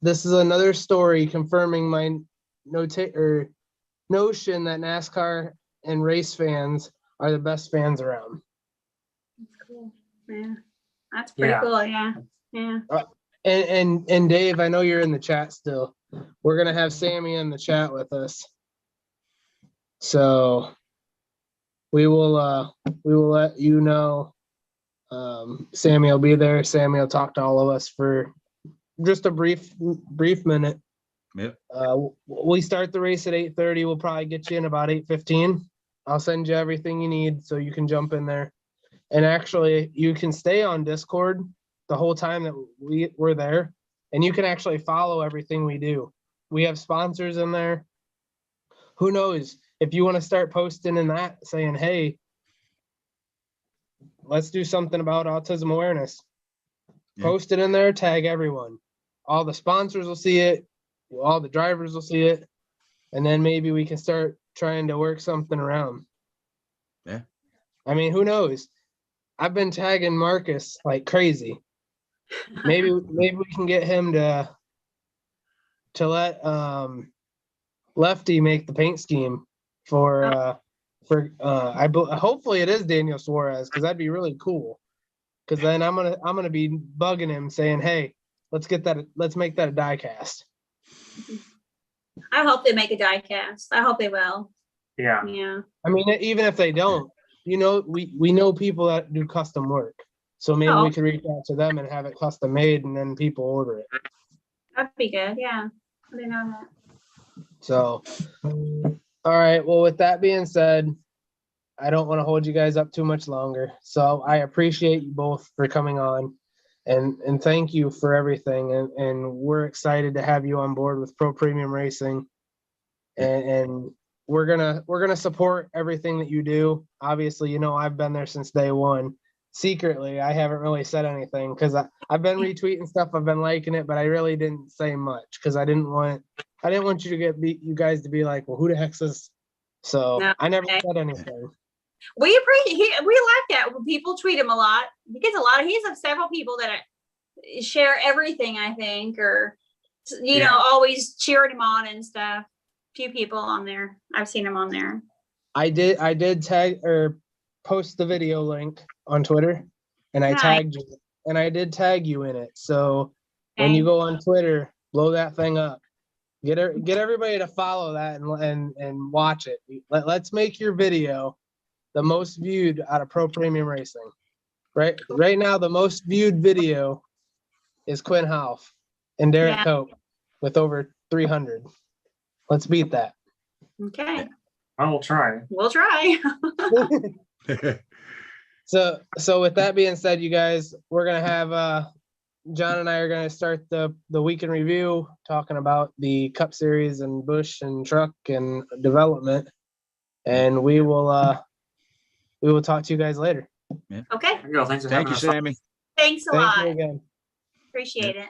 Speaker 1: This is another story confirming my notion that NASCAR and race fans are the best fans around."
Speaker 3: That's cool. Yeah, that's pretty
Speaker 4: Yeah.
Speaker 3: cool. Yeah, yeah.
Speaker 1: And Dave, I know you're in the chat still. We're gonna have Sammy in the chat with us. So we will let you know. Sammy will be there. Sammy will talk to all of us for just a brief minute.
Speaker 2: Yep.
Speaker 1: We start the race at 8:30. We'll probably get you in about 8:15. I'll send you everything you need so you can jump in there. And actually, you can stay on Discord the whole time that we're there, and you can actually follow everything we do. We have sponsors in there. Who knows? If you want to start posting in that, saying, "Hey, let's do something about autism awareness,"
Speaker 2: Yeah.
Speaker 1: post it in there, tag everyone. All the sponsors will see it, all the drivers will see it, and then maybe we can start trying to work something around.
Speaker 2: Yeah.
Speaker 1: I mean, who knows? I've been tagging Marcus like crazy. Maybe we can get him to let Lefty make the paint scheme for hopefully it is Daniel Suarez, because that'd be really cool. Because then I'm gonna be bugging him saying, "Hey, let's make that a die cast."
Speaker 3: I hope they make a die cast. I hope they will.
Speaker 4: Yeah.
Speaker 3: Yeah.
Speaker 1: I mean, even if they don't, we know people that do custom work, so maybe we could reach out to them and have it custom made, and then people order it.
Speaker 3: That'd be good. Yeah. I didn't know that.
Speaker 1: So, all right. Well, with that being said, I don't want to hold you guys up too much longer. So I appreciate you both for coming on, and thank you for everything. And we're excited to have you on board with Pro Premium Racing. And we're gonna support everything that you do. Obviously, I've been there since day one. Secretly, I haven't really said anything because I've been retweeting stuff. I've been liking it, but I really didn't say much because I didn't want you to you guys to be like, "Well, who the heck's this?" So
Speaker 3: No,
Speaker 1: I never
Speaker 3: okay.
Speaker 1: said anything.
Speaker 3: We appreciate. We like that when people tweet him a lot. He gets a lot of. He's of several people that share everything. I think, or always cheering him on and stuff. Few people on there. I've seen him on there.
Speaker 1: I did tag or post the video link on Twitter, and I
Speaker 3: Nice.
Speaker 1: tagged you, and I did tag you in it. So when you go on Twitter, blow that thing up. Get everybody to follow that and watch it. Let's make your video the most viewed out of Pro Premium Racing. Right now, the most viewed video is Quinn Houff and Derek Cope with over 300. Let's beat that.
Speaker 3: Okay,
Speaker 4: I will try.
Speaker 3: we'll try.
Speaker 1: So with that being said, you guys, we're gonna have John and I are gonna start the weekend review, talking about the Cup Series and Bush and Truck and development, and we will talk to you guys later.
Speaker 3: Okay,
Speaker 4: There you go. Thanks for
Speaker 2: Thank
Speaker 4: having
Speaker 2: you,
Speaker 4: us.
Speaker 2: Sammy.
Speaker 3: thanks a
Speaker 1: Thank
Speaker 3: lot.
Speaker 1: you again.
Speaker 3: Appreciate it.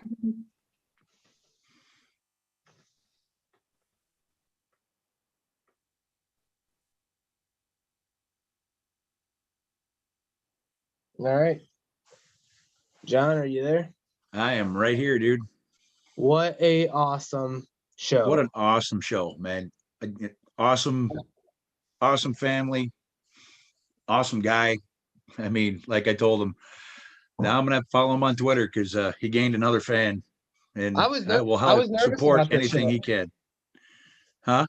Speaker 1: All right, John, are you there?
Speaker 2: I am right here, dude.
Speaker 1: What a awesome show!
Speaker 2: What an awesome show, man. Awesome, awesome family. Awesome guy. I mean, like I told him, now I'm gonna have to follow him on Twitter because he gained another fan, and
Speaker 1: I was
Speaker 2: I will
Speaker 1: I
Speaker 2: help
Speaker 1: was nervous
Speaker 2: support
Speaker 1: about this
Speaker 2: anything
Speaker 1: show.
Speaker 2: he can. Huh?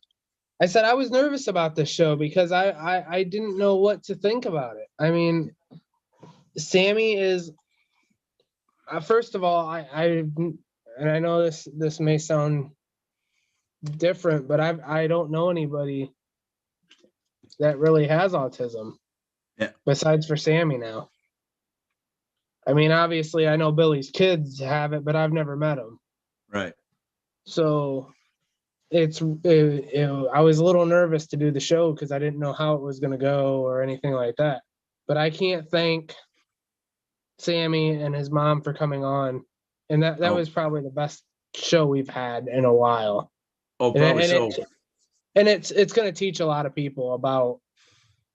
Speaker 1: I said I was nervous about this show because I didn't know what to think about it. I mean, Sammy is first of all, and I know this may sound different, but I don't know anybody that really has autism.
Speaker 2: Yeah.
Speaker 1: Besides for Sammy now. I mean, obviously I know Billy's kids have it, but I've never met him.
Speaker 2: Right.
Speaker 1: So I was a little nervous to do the show because I didn't know how it was going to go or anything like that. But I can't thank Sammy and his mom for coming on, and that
Speaker 2: Oh.
Speaker 1: was probably the best show we've had in a while.
Speaker 2: Oh, probably
Speaker 1: and
Speaker 2: so.
Speaker 1: it's going to teach a lot of people about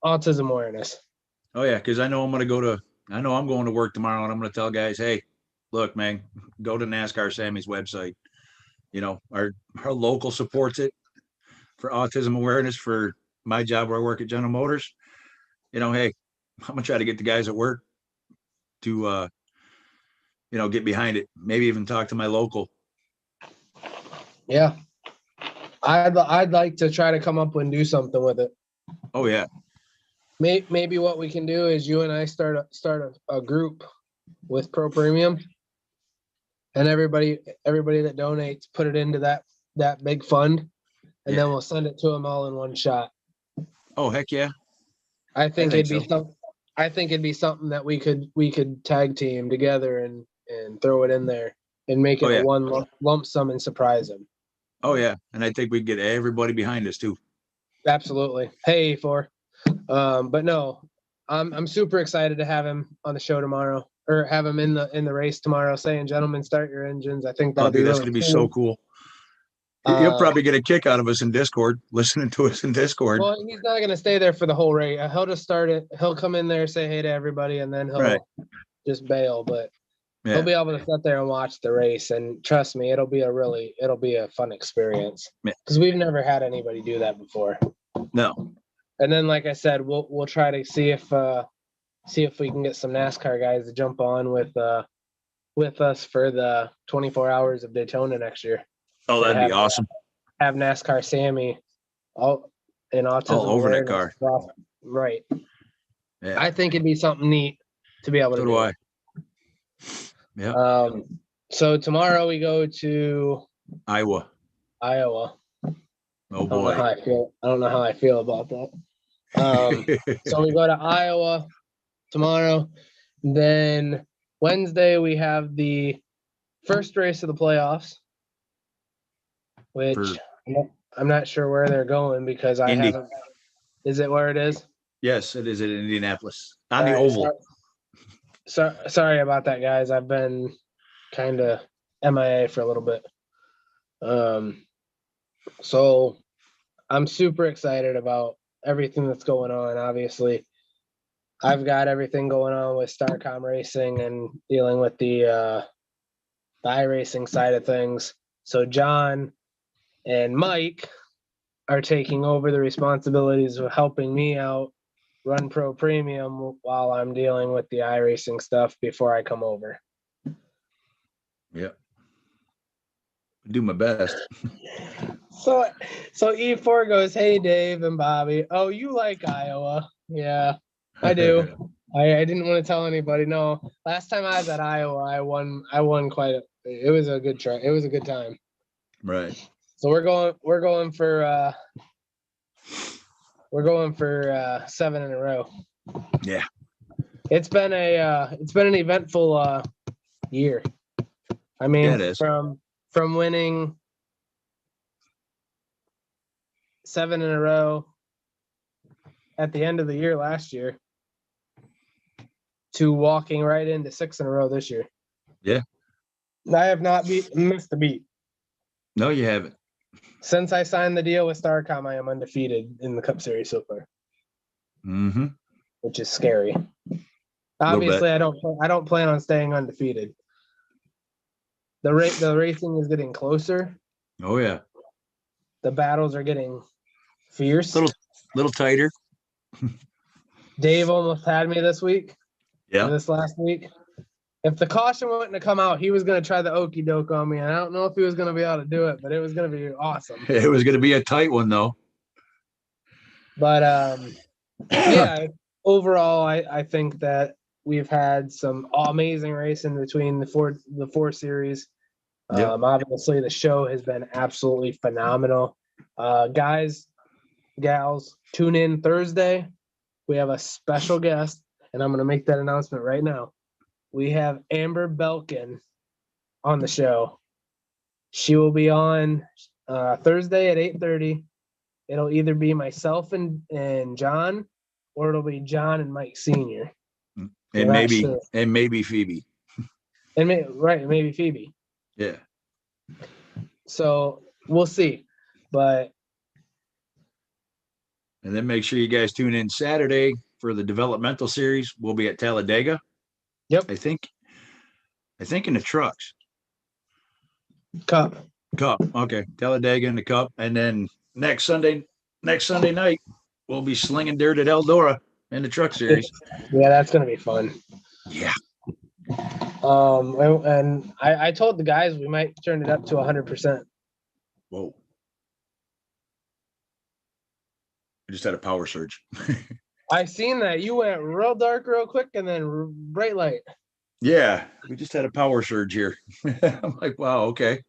Speaker 1: autism awareness.
Speaker 2: Oh yeah, because I know I'm going to work tomorrow, and I'm gonna tell guys, hey, look, man, go to NASCAR Sammy's website. You know, our local supports it for autism awareness for my job where I work at General Motors. You know, hey, I'm gonna try to get the guys at work to get behind it. Maybe even talk to my local.
Speaker 1: Yeah, I'd like to try to come up and do something with it.
Speaker 2: Oh yeah.
Speaker 1: Maybe what we can do is you and I start a group with Pro Premium, and everybody that donates put it into that big fund, and then we'll send it to them all in one shot.
Speaker 2: Oh heck yeah.
Speaker 1: I think it'd be
Speaker 2: so.
Speaker 1: I think it'd be something that we could tag team together and throw it in there and make it a one lump sum and surprise them.
Speaker 2: Oh yeah, and I think we can get everybody behind us too.
Speaker 1: Absolutely. Hey, but no, I'm super excited to have him on the show tomorrow, or have him in the race tomorrow, saying, "Gentlemen, start your engines." I think that'll be
Speaker 2: that's
Speaker 1: really
Speaker 2: gonna be so cool. You'll probably get a kick out of us in Discord, listening to us in Discord.
Speaker 1: Well, he's not gonna stay there for the whole race. He'll just start it. He'll come in there, say hey to everybody, and then he'll just bail. But he'll be able to sit there and watch the race. And trust me, it'll be a fun experience because we've never had anybody do that before.
Speaker 2: No.
Speaker 1: And then, like I said, we'll try to see if we can get some NASCAR guys to jump on with us for the 24 hours of Daytona next year.
Speaker 2: Oh, that'd be awesome.
Speaker 1: Have NASCAR Sammy all in autism
Speaker 2: all over that
Speaker 1: awareness
Speaker 2: car.
Speaker 1: stuff. Right.
Speaker 2: Yeah.
Speaker 1: I think it'd be something neat to be able to
Speaker 2: So
Speaker 1: do.
Speaker 2: do I. Yeah.
Speaker 1: So tomorrow we go to
Speaker 2: Iowa. Oh boy.
Speaker 1: I don't know how I feel about that. So we go to Iowa tomorrow. Then Wednesday we have the first race of the playoffs, which I'm not sure where they're going because I haven't. Is it where it is?
Speaker 2: Yes, it is in Indianapolis on the oval.
Speaker 1: Sorry about that, guys. I've been kind of MIA for a little bit. So I'm super excited about everything that's going on. Obviously, I've got everything going on with Starcom Racing and dealing with the iRacing side of things. So John and Mike are taking over the responsibilities of helping me out run Pro Premium while I'm dealing with the iRacing stuff before I come over.
Speaker 2: Yep. Do my best.
Speaker 1: So E4 goes, "Hey Dave and Bobby. Oh, you like Iowa?" Yeah, I do. I didn't want to tell anybody. No, last time I was at Iowa, I won quite a. It was a good try. It was a good time.
Speaker 2: Right.
Speaker 1: So we're going for 7 in a row.
Speaker 2: Yeah.
Speaker 1: It's been an eventful year. I mean,
Speaker 2: Yeah, it is.
Speaker 1: from winning 7 in a row at the end of the year last year to walking right into 6 in a row this year.
Speaker 2: Yeah.
Speaker 1: I have not missed a beat.
Speaker 2: No, you haven't.
Speaker 1: Since I signed the deal with Starcom, I am undefeated in the Cup Series so far,
Speaker 2: Mm-hmm.
Speaker 1: which is scary.
Speaker 2: bit.
Speaker 1: Obviously, I don't plan on staying undefeated. The racing is getting closer.
Speaker 2: Oh yeah.
Speaker 1: The battles are getting fierce.
Speaker 2: Little tighter.
Speaker 1: Dave almost had me this last week. If the caution wouldn't have come out, he was going to try the okey doke on me. And I don't know if he was going to be able to do it, but it was going to be awesome.
Speaker 2: It was going to be a tight one though.
Speaker 1: But yeah, overall, I think that we've had some amazing racing between the four series.
Speaker 2: Yep.
Speaker 1: Obviously, the show has been absolutely phenomenal. Guys, gals, tune in Thursday. We have a special guest, and I'm going to make that announcement right now. We have Amber Belkin on the show. She will be on Thursday at 8:30. It'll either be myself and John, or it'll be John and Mike Sr.
Speaker 2: And maybe Phoebe.
Speaker 1: And maybe Phoebe.
Speaker 2: Yeah.
Speaker 1: So we'll see. But
Speaker 2: And then make sure you guys tune in Saturday for the developmental series. We'll be at Talladega.
Speaker 1: yep,
Speaker 2: I think in the trucks.
Speaker 1: Cup.
Speaker 2: Okay. Talladega in the Cup. And then next Sunday night, we'll be slinging dirt at Eldora in the truck series.
Speaker 1: Yeah, that's gonna be fun.
Speaker 2: Yeah.
Speaker 1: And I told the guys we might turn it up to 100%.
Speaker 2: Whoa. I just had a power surge.
Speaker 1: I seen that you went real dark real quick and then bright light.
Speaker 2: Yeah. We just had a power surge here. I'm like, wow, okay.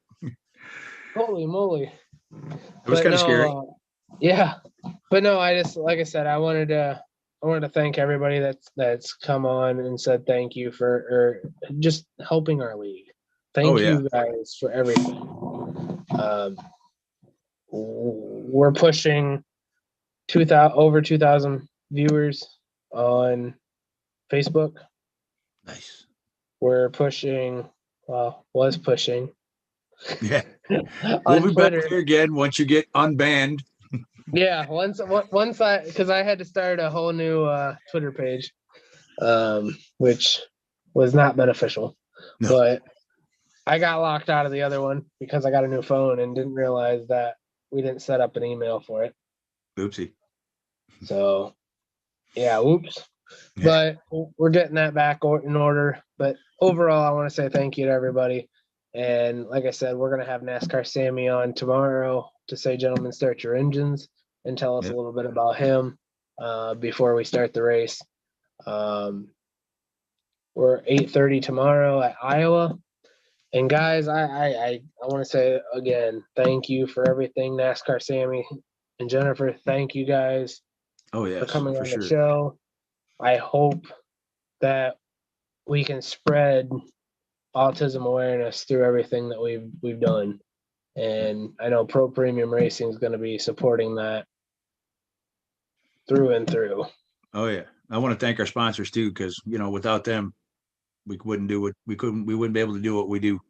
Speaker 1: Holy moly.
Speaker 2: It was kind of scary.
Speaker 1: Yeah. But no, I just, like I said, I wanted to thank everybody that's come on and said thank you for just helping our league. Thank you guys for everything. We're pushing over 2,000 viewers on Facebook.
Speaker 2: Nice.
Speaker 1: We're pushing, was pushing.
Speaker 2: Yeah.
Speaker 1: on
Speaker 2: We'll be back
Speaker 1: Twitter.
Speaker 2: here again once you get unbanned.
Speaker 1: Yeah, once because I had to start a whole new Twitter page, which was not beneficial.
Speaker 2: No.
Speaker 1: But I got locked out of the other one because I got a new phone and didn't realize that we didn't set up an email for it.
Speaker 2: Oopsie.
Speaker 1: So, yeah, oops.
Speaker 2: Yeah.
Speaker 1: But we're getting that back in order. But overall, I want to say thank you to everybody. And like I said, we're going to have NASCAR Sammy on tomorrow to say, gentlemen, start your engines and tell us a little bit about him before we start the race. We're 8:30 tomorrow at Iowa. And guys, I want to say again, thank you for everything, NASCAR Sammy and Jennifer. Thank you guys for coming on the show. I hope that we can spread autism awareness through everything that we've done. And I know Pro Premium Racing is going to be supporting that through and through.
Speaker 2: Oh yeah. I want to thank our sponsors too, because without them, we wouldn't be able to do what we do.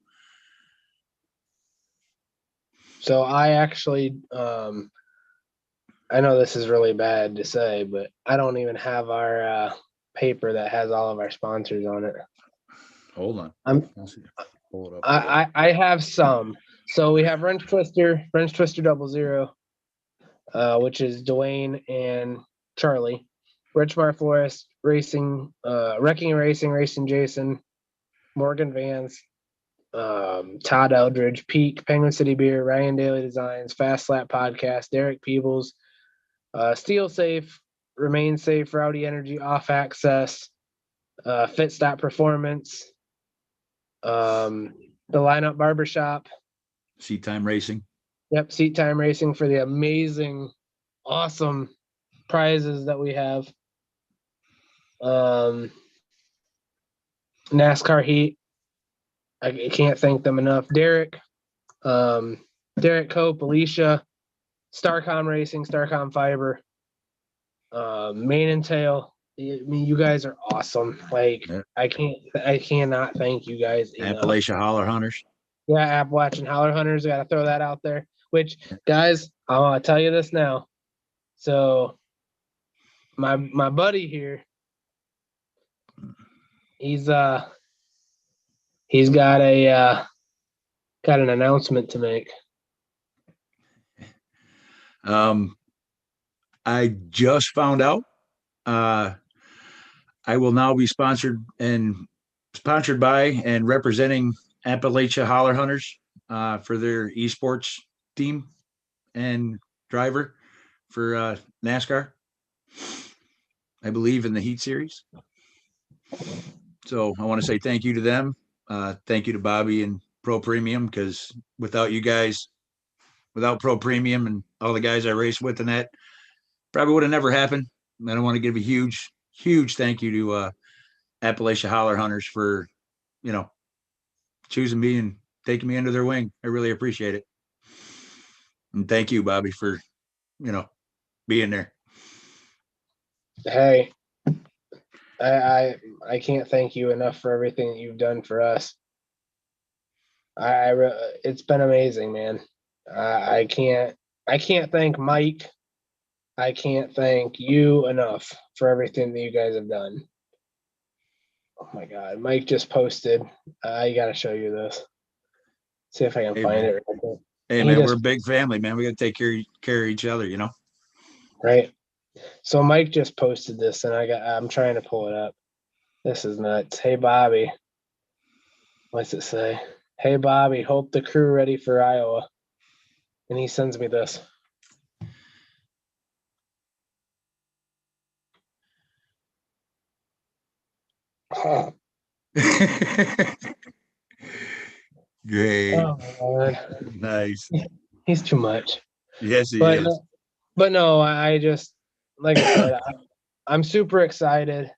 Speaker 1: So I actually I know this is really bad to say, but I don't even have our paper that has all of our sponsors on it.
Speaker 2: Hold on.
Speaker 1: Pull it up. I have some. So we have Wrench Twister 00, which is Dwayne and Charlie. Richmar Florist Racing, Wrecking Racing Jason, Morgan Vance, Todd Eldridge, Peak, Penguin City Beer, Ryan Daily Designs, Fast Lap Podcast, Derek Peebles, Steel Safe, Remain Safe, Rowdy Energy, Off Access, Fit Stop Performance, the Lineup Barbershop,
Speaker 2: Seat Time Racing,
Speaker 1: Yep, Seat Time Racing for the amazing, awesome prizes that we have. NASCAR Heat. I can't thank them enough. Derek Cope, Alicia, Starcom Racing, Starcom Fiber, Mane and Tail. I mean, you guys are awesome. Like,
Speaker 2: Yep.
Speaker 1: I cannot thank you guys enough.
Speaker 2: Appalachia Holler Hunters.
Speaker 1: Yeah, Appalachian Howler Hunters. I gotta throw that out there. Which, guys, I'll tell you this now. So, my buddy here, he's got an announcement to make.
Speaker 2: I just found out I will now be sponsored by and representing Appalachia Holler Hunters for their esports team and driver for NASCAR, I believe, in the Heat Series. So I want to say thank you to them. Thank you to Bobby and Pro Premium, because without you guys, without Pro Premium and all the guys I raced with, and that probably would have never happened. And I want to give a huge thank you to Appalachia Holler Hunters for, choosing me and taking me under their wing. I really appreciate it. And thank you, Bobby, for, being there.
Speaker 1: Hey, I can't thank you enough for everything that you've done for us. It's been amazing, man. I can't thank Mike. I can't thank you enough for everything that you guys have done. Oh my God, Mike just posted. I gotta show you this. See if I can find it. Real quick.
Speaker 2: Hey, man, we're a big family, man. We got to take care of each other,
Speaker 1: Right. So Mike just posted this, and I'm trying to pull it up. This is nuts. Hey Bobby, what's it say? Hey Bobby, hope the crew ready for Iowa. And he sends me this.
Speaker 2: Great.
Speaker 1: Oh my God.
Speaker 2: Nice.
Speaker 1: He's too much.
Speaker 2: Yes, he is.
Speaker 1: But no, I just, like I said, I'm super excited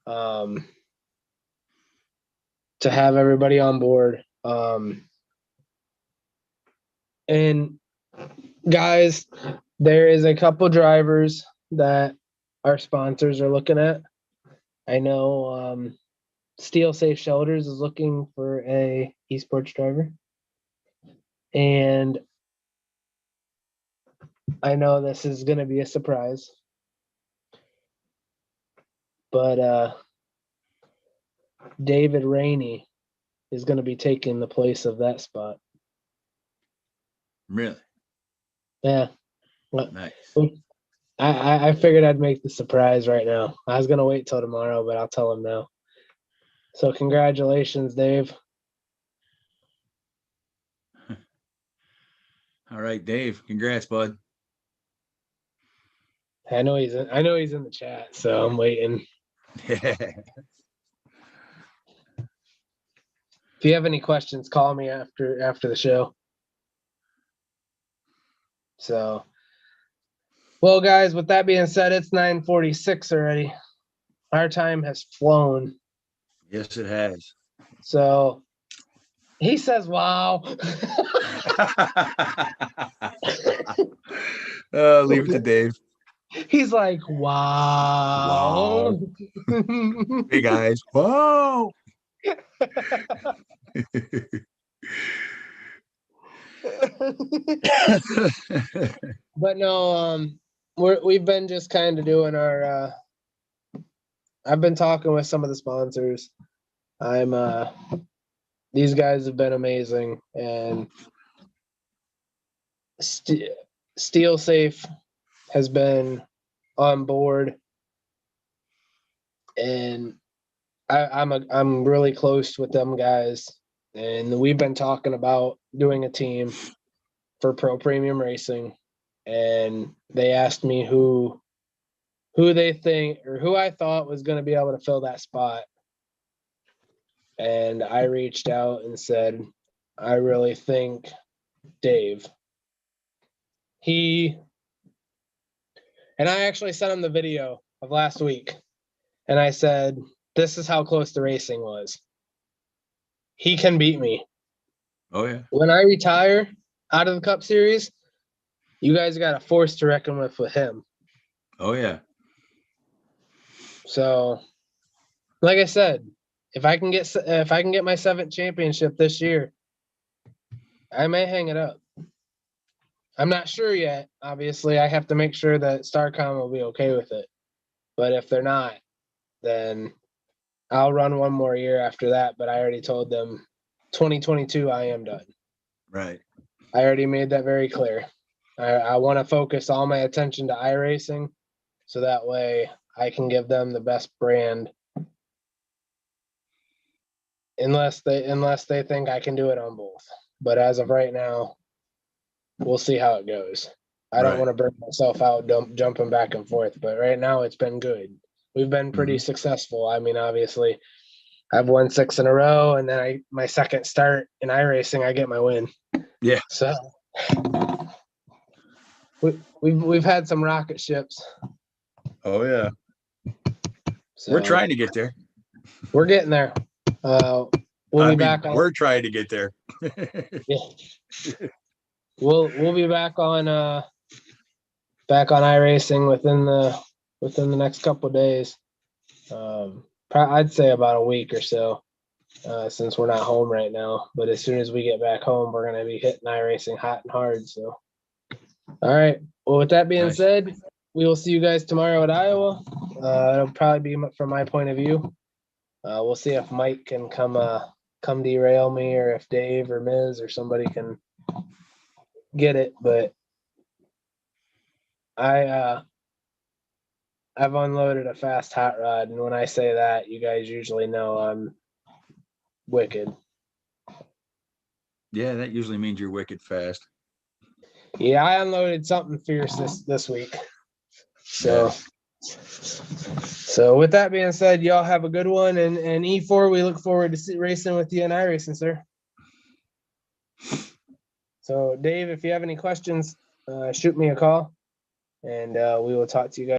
Speaker 1: to have everybody on board. And guys, there is a couple drivers that our sponsors are looking at. I know Steel Safe Shelters is looking for a esports driver. And I know this is going to be a surprise. But David Rainey is going to be taking the place of that spot.
Speaker 2: Really?
Speaker 1: Yeah.
Speaker 2: Nice.
Speaker 1: I figured I'd make the surprise right now. I was going to wait till tomorrow, but I'll tell him now. So congratulations, Dave.
Speaker 2: All right, Dave. Congrats, bud.
Speaker 1: I know he's in the chat, so I'm waiting. If you have any questions, call me after the show. So, well, guys, with that being said, it's 9:46 already. Our time has flown.
Speaker 2: Yes, it has.
Speaker 1: So he says, wow.
Speaker 2: Leave it to Dave.
Speaker 1: He's like, wow.
Speaker 2: Hey, guys. Whoa.
Speaker 1: But no, we've been just kind of doing our I've been talking with some of the sponsors. These guys have been amazing, and Steel Safe has been on board, and I'm really close with them guys, and we've been talking about doing a team for Pro Premium Racing, and they asked me who they think or who I thought was going to be able to fill that spot. And I reached out and said, I really think Dave. he, and I actually sent him the video of last week, and I said, this is how close the racing was. He can beat me.
Speaker 2: Oh yeah.
Speaker 1: When I retire out of the Cup Series, you guys got a force to reckon with him.
Speaker 2: Oh yeah.
Speaker 1: So, like I said, if I can get my 7th championship this year, I may hang it up. I'm not sure yet. Obviously, I have to make sure that Starcom will be okay with it. But if they're not, then I'll run one more year after that. But I already told them 2022, I am done.
Speaker 2: Right.
Speaker 1: I already made that very clear. I want to focus all my attention to iRacing, so that way I can give them the best brand. Unless they think I can do it on both. But as of right now, we'll see how it goes. I don't
Speaker 2: Right.
Speaker 1: want to burn myself out jumping back and forth, but right now it's been good. We've been pretty successful. I mean, obviously, I've won 6 in a row, and then my second start in iRacing, I get my win.
Speaker 2: Yeah.
Speaker 1: So we've had some rocket ships.
Speaker 2: Oh yeah.
Speaker 1: So
Speaker 2: We're trying to get there.
Speaker 1: We're getting there. We'll be back on.
Speaker 2: We're trying to get there.
Speaker 1: Yeah. We'll be back on iRacing within the next couple of days. I'd say about a week or so, since we're not home right now. But as soon as we get back home, we're gonna be hitting iRacing hot and hard. So, all right. Well, with that being
Speaker 2: Nice.
Speaker 1: said, we will see you guys tomorrow at Iowa. It'll probably be from my point of view. We'll see if Mike can come derail me, or if Dave or Miz or somebody can get it. But I've unloaded a fast hot rod, and when I say that, you guys usually know I'm wicked.
Speaker 2: Yeah, that usually means you're wicked fast.
Speaker 1: Yeah, I unloaded something fierce this week. So, so with that being said, y'all have a good one, and E4, we look forward to racing with you and iRacing, sir. So, Dave, if you have any questions, shoot me a call, and we will talk to you guys.